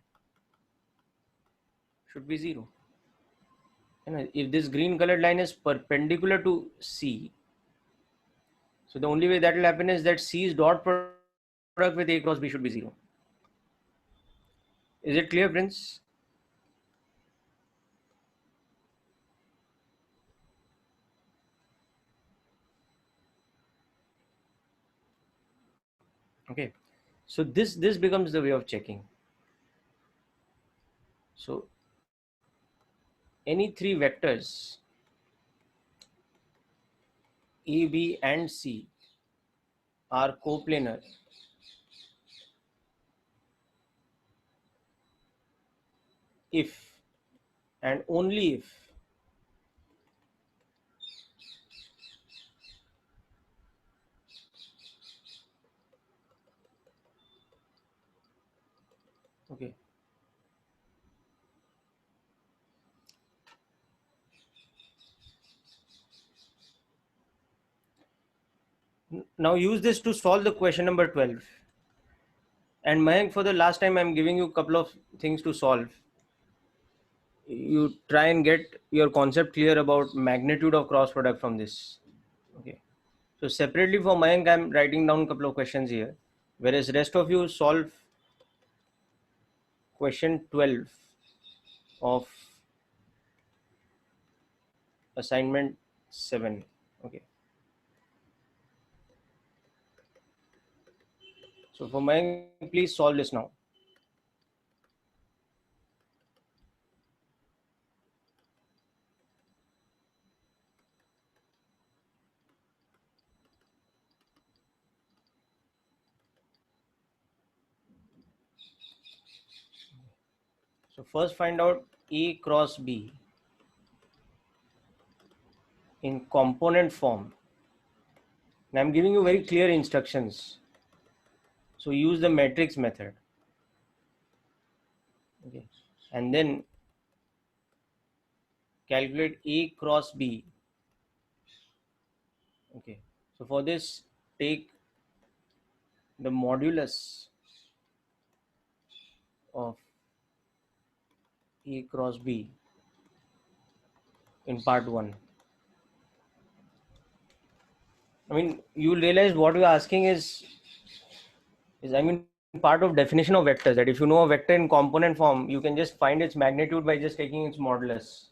should be 0. And if this green colored line is perpendicular to C, so the only way that will happen is that C's dot product with A cross B should be 0. Is it clear, Prince? Okay, so this becomes the way of checking. So any three vectors A, B and C are coplanar if and only if okay, now use this to solve the question number 12. And Mayank, for the last time, I'm giving you a couple of things to solve. You try and get your concept clear about magnitude of cross product from this. Okay. So separately for Mayank, I'm writing down a couple of questions here, whereas rest of you solve question 12 of assignment 7. Okay. So for Mayank, please solve this now. So first find out A cross B in component form. And I'm giving you very clear instructions. So use the matrix method. Okay. And then calculate A cross B. Okay. So for this, take the modulus of A cross B in part 1. I mean, you realize what we are asking is I mean, part of definition of vectors, that if you know a vector in component form, you can just find its magnitude by just taking its modulus.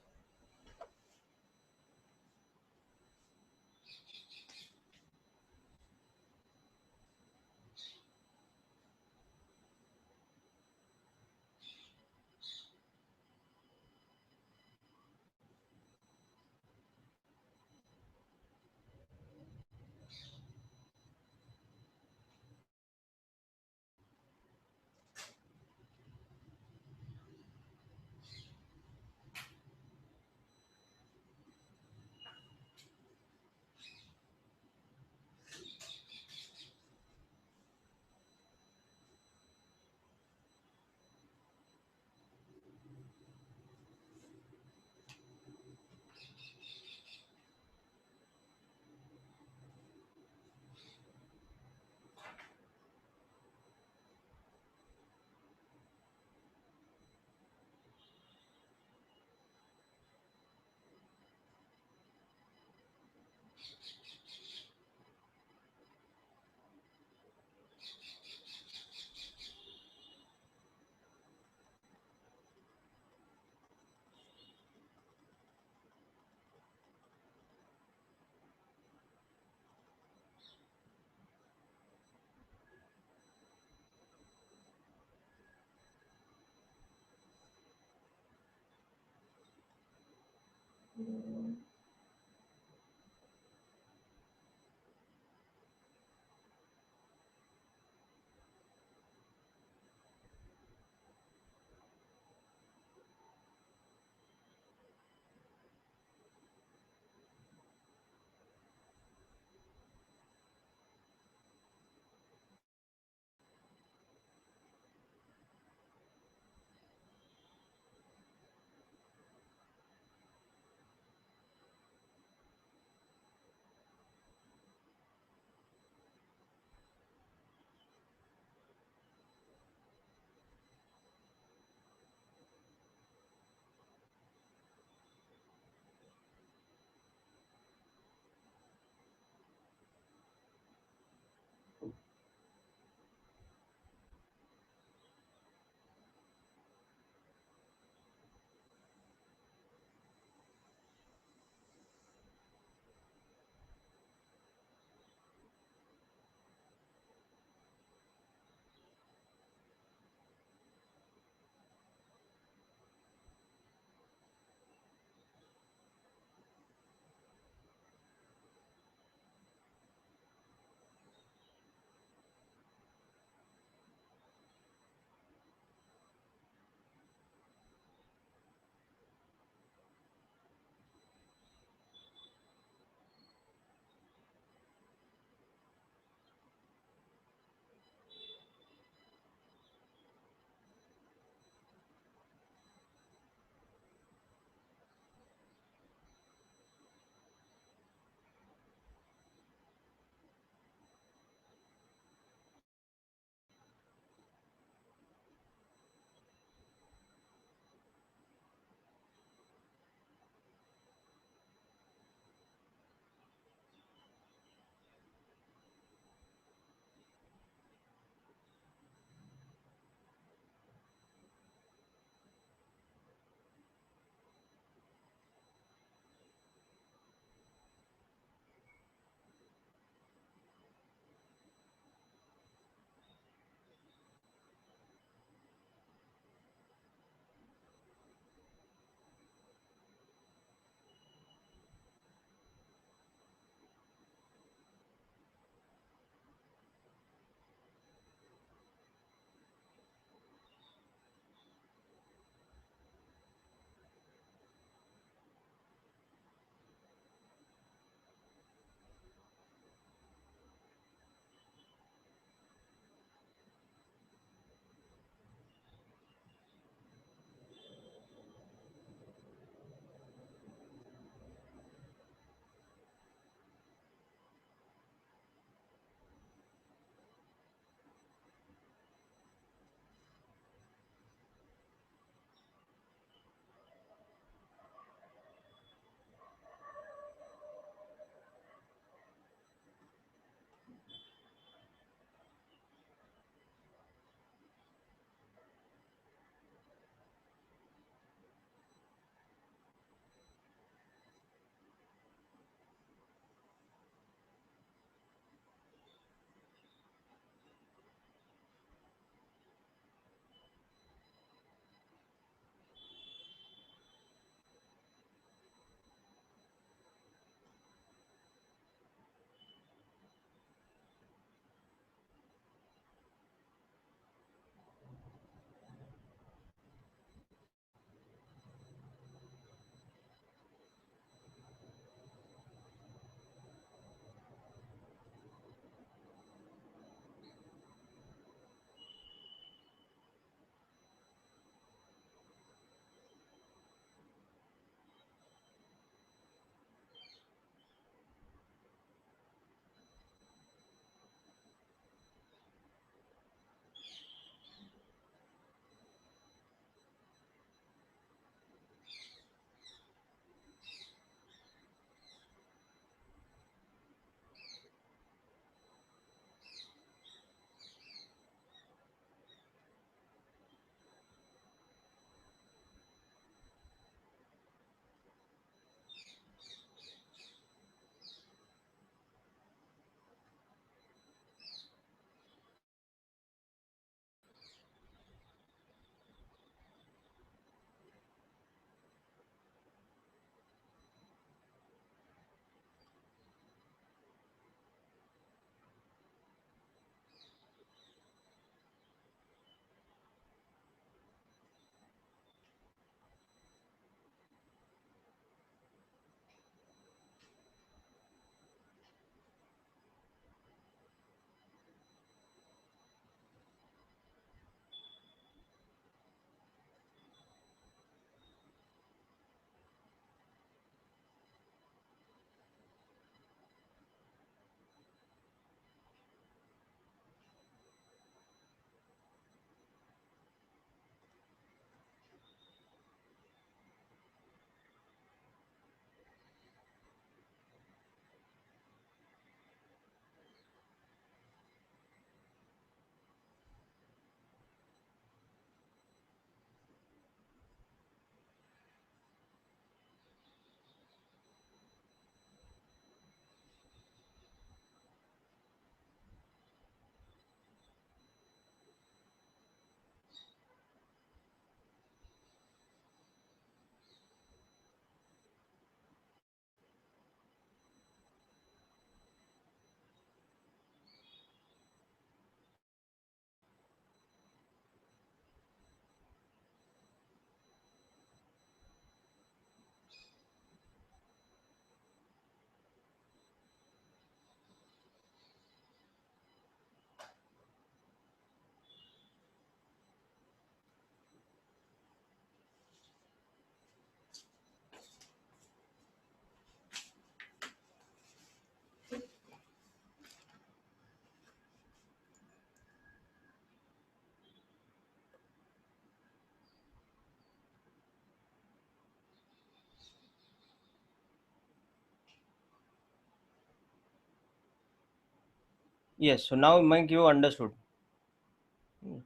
Yes, so now Mike you understood.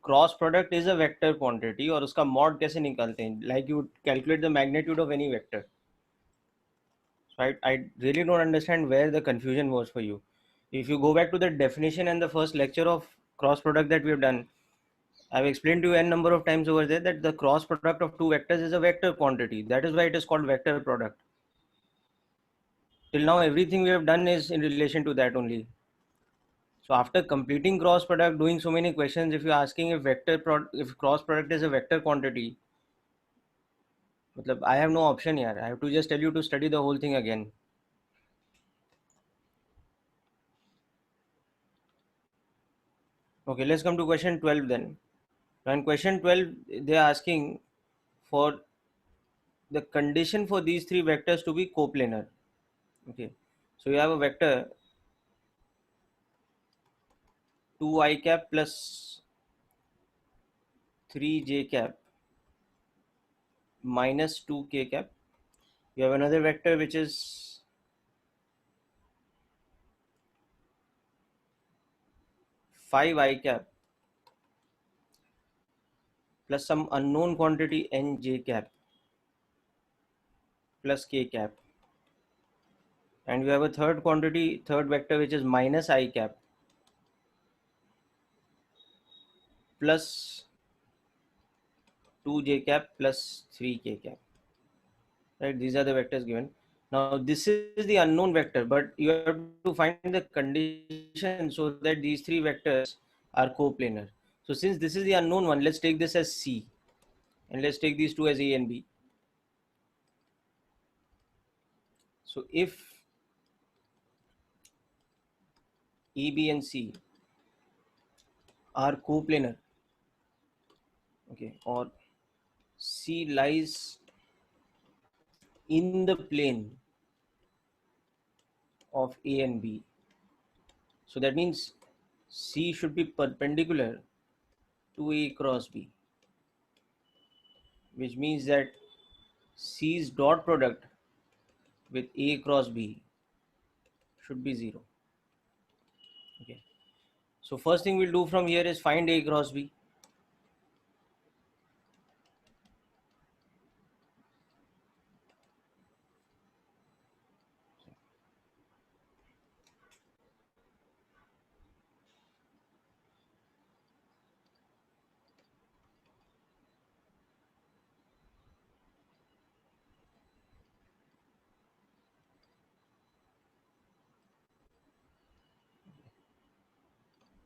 Cross product is a vector quantity और उसका mod कैसे निकालते हैं, like you calculate the magnitude of any vector. So I really don't understand where the confusion was for you. If you go back to the definition and the first lecture of cross product that we have done, I've explained to you n number of times over there that the cross product of two vectors is a vector quantity. That is why it is called vector product. Till now, everything we have done is in relation to that only. So after completing cross product, doing so many questions, if you're asking if cross product is a vector quantity, I have no option here. I have to just tell you to study the whole thing again. Okay, let's come to question 12 then. Now in question 12, they are asking for the condition for these three vectors to be coplanar. Okay, so you have a vector 2 I cap plus 3 j cap minus 2 k cap. You have another vector which is 5 I cap plus some unknown quantity n j cap plus k cap, and you have a third vector which is minus I cap plus 2 j cap plus 3 k cap. Right, these are the vectors given. Now this is the unknown vector, but you have to find the condition so that these three vectors are coplanar. So since this is the unknown one, let's take this as C, and let's take these two as A and B. So if A, B and C are coplanar, okay, or C lies in the plane of A and B, so that means C should be perpendicular to A cross B, which means that C's dot product with A cross B should be 0. Okay. So first thing we'll do from here is find A cross B.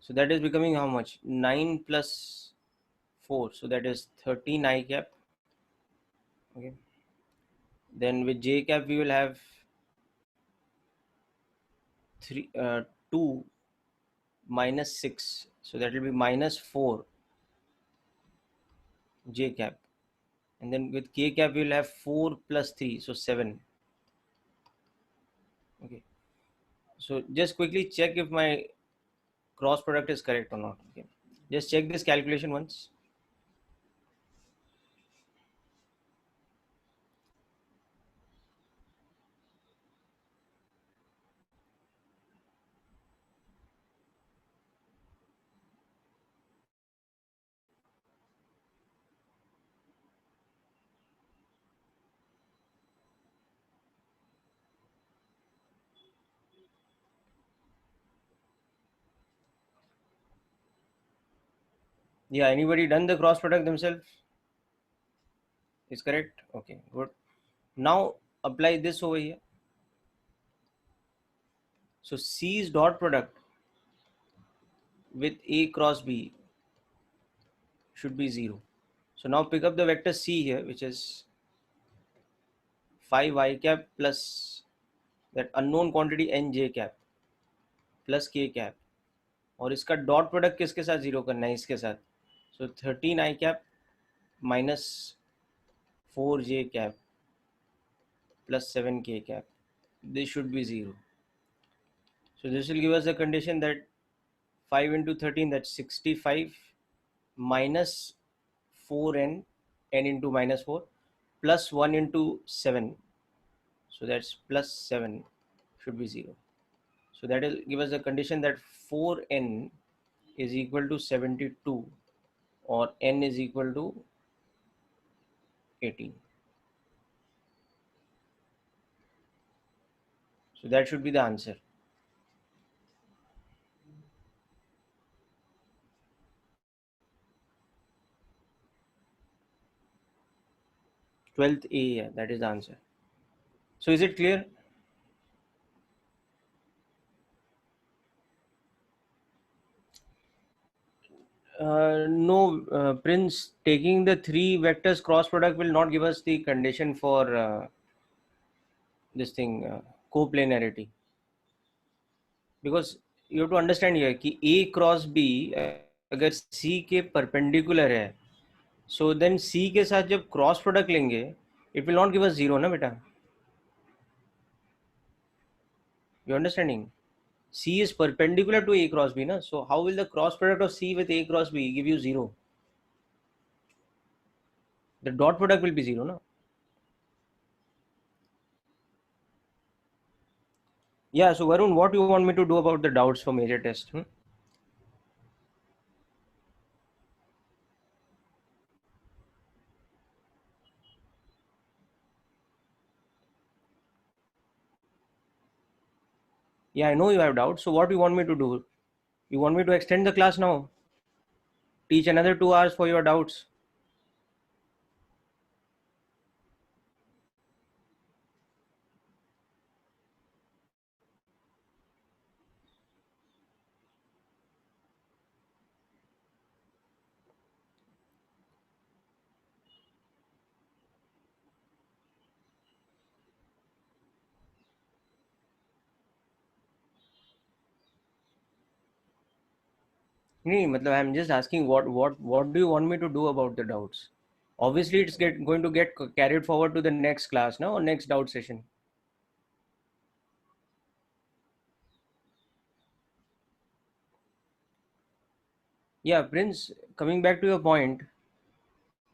So that is becoming how much? 9 plus 4. So that is 13 I cap. Okay. Then with J cap we will have 2 minus 6. So that will be minus 4 J cap. And then with K cap we will have 4 plus 3. So 7. Okay. So just quickly check if my cross product is correct or not. Okay. Just check this calculation once. Yeah, anybody done the cross product themselves? Is correct? Okay, good. Now apply this over here. So C's dot product with A cross B should be 0. So now pick up the vector C here, which is 5 I cap plus that unknown quantity n j cap plus k cap, और इसका dot product किसके साथ zero करना है, इसके साथ. So 13 I cap minus 4 j cap plus 7 k cap. This should be 0. So this will give us the condition that 5 into 13, that's 65 minus 4n, n into minus 4, plus 1 into 7. So that's plus 7 should be 0. So that will give us a condition that 4n is equal to 72 or n is equal to 18. So that should be the answer. Twelfth A, yeah, that is the answer. So is it clear? No, Prince, taking the three vectors cross product will not give us the condition for this thing, coplanarity. Because you have to understand here कि A cross B अगर C के perpendicular है, so then C के साथ जब cross product लेंगे, it will not give us zero ना बेटा. You understanding? C is perpendicular to A cross B ना, so how will the cross product of C with A cross B give you zero? The dot product will be zero na. Yeah, so Varun, what do you want me to do about the doubts for major test? Yeah, I know you have doubts. So what do you want me to do? You want me to extend the class now? Teach another 2 hours for your doubts? No, matlab, I'm just asking what do you want me to do about the doubts? Obviously, it's going to get carried forward to the next class now or next doubt session. Yeah, Prince, coming back to your point,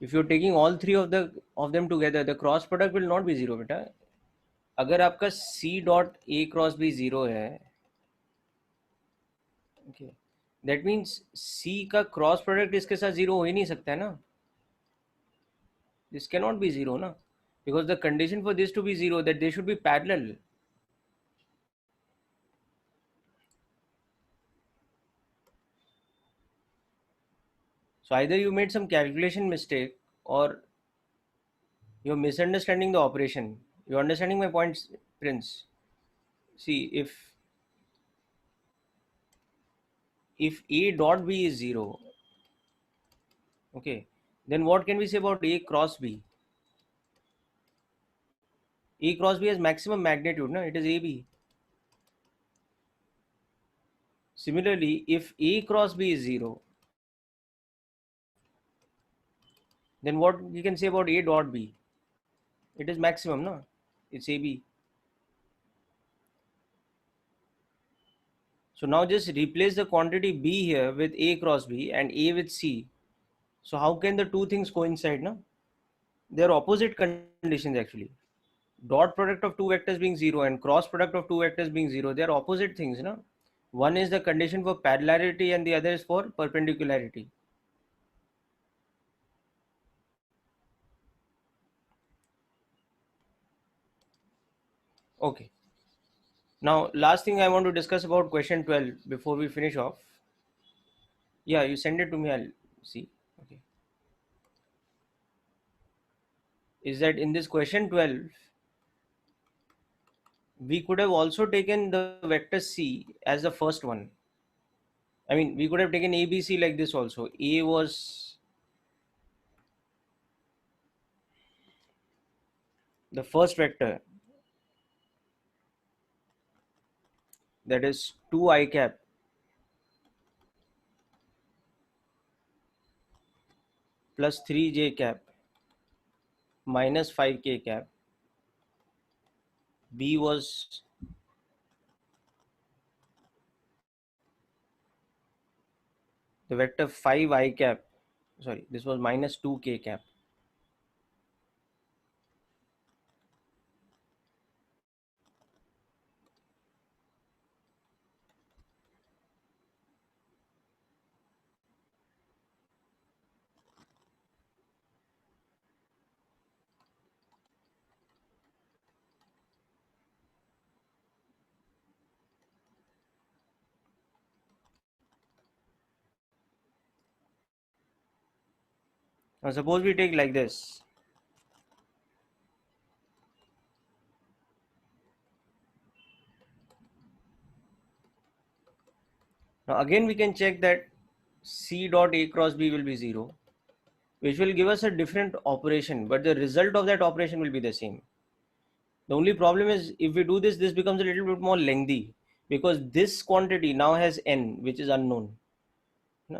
if you're taking all three of them together, the cross product will not be zero, बेटा. अगर आपका C dot A cross B zero है, okay, that means C का cross product इसके साथ zero हो ही नहीं सकता है ना. This cannot be zero ना, because the condition for this to be zero that they should be parallel. So either you made some calculation mistake or you're misunderstanding the operation. You're understanding my points, Prince. See, if A dot B is zero, okay, then what can we say about A cross B? A cross B has maximum magnitude, no? It is AB. Similarly, if A cross B is zero, then what we can say about A dot B? It is maximum, no? It's AB. So now just replace the quantity B here with A cross B and A with C. So how can the two things coincide, no? They are opposite conditions actually. Dot product of two vectors being zero and cross product of two vectors being zero, they are opposite things, no? One is the condition for parallelity and the other is for perpendicularity. Okay. Now, last thing I want to discuss about question 12 before we finish off. Yeah, you send it to me, I'll see. Okay. Is that in this question 12, we could have also taken the vector C as the first one. I mean, we could have taken ABC like this also. A was the first vector, that is 2 I cap plus 3J cap minus 5K cap. B was the vector 5I cap. Sorry, this was minus 2K cap. Now suppose we take like this. Now again we can check that C dot A cross B will be 0, which will give us a different operation, but the result of that operation will be the same. The only problem is if we do this, this becomes a little bit more lengthy because this quantity now has n, which is unknown.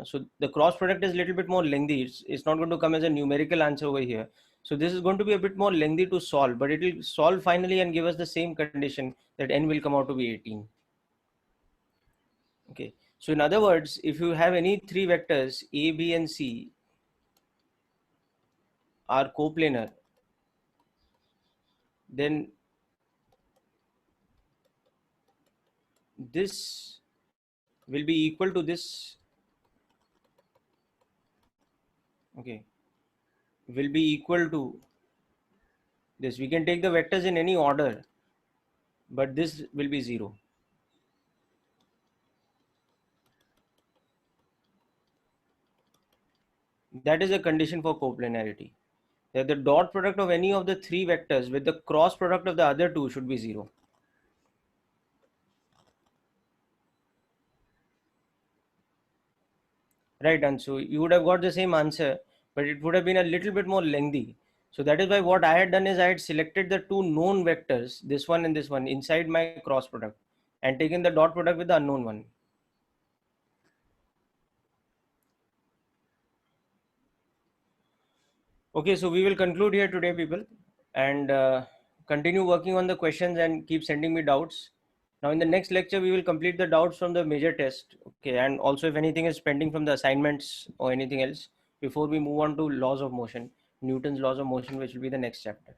So the cross product is a little bit more lengthy. It's not going to come as a numerical answer over here. So this is going to be a bit more lengthy to solve, but it will solve finally and give us the same condition that n will come out to be 18. Okay. So in other words, if you have any three vectors A, B, and C are coplanar, then this will be equal to this. Okay. Will be equal to this. We can take the vectors in any order, but this will be 0. That is a condition for coplanarity, that the dot product of any of the three vectors with the cross product of the other two should be 0. Right, and so you would have got the same answer, but it would have been a little bit more lengthy. So that is why what I had done is I had selected the two known vectors, this one and this one, inside my cross product and taken the dot product with the unknown one. Okay, so we will conclude here today, people, and continue working on the questions and keep sending me doubts. Now in the next lecture, we will complete the doubts from the major test. Okay, and also if anything is pending from the assignments or anything else, before we move on to laws of motion, Newton's laws of motion, which will be the next chapter.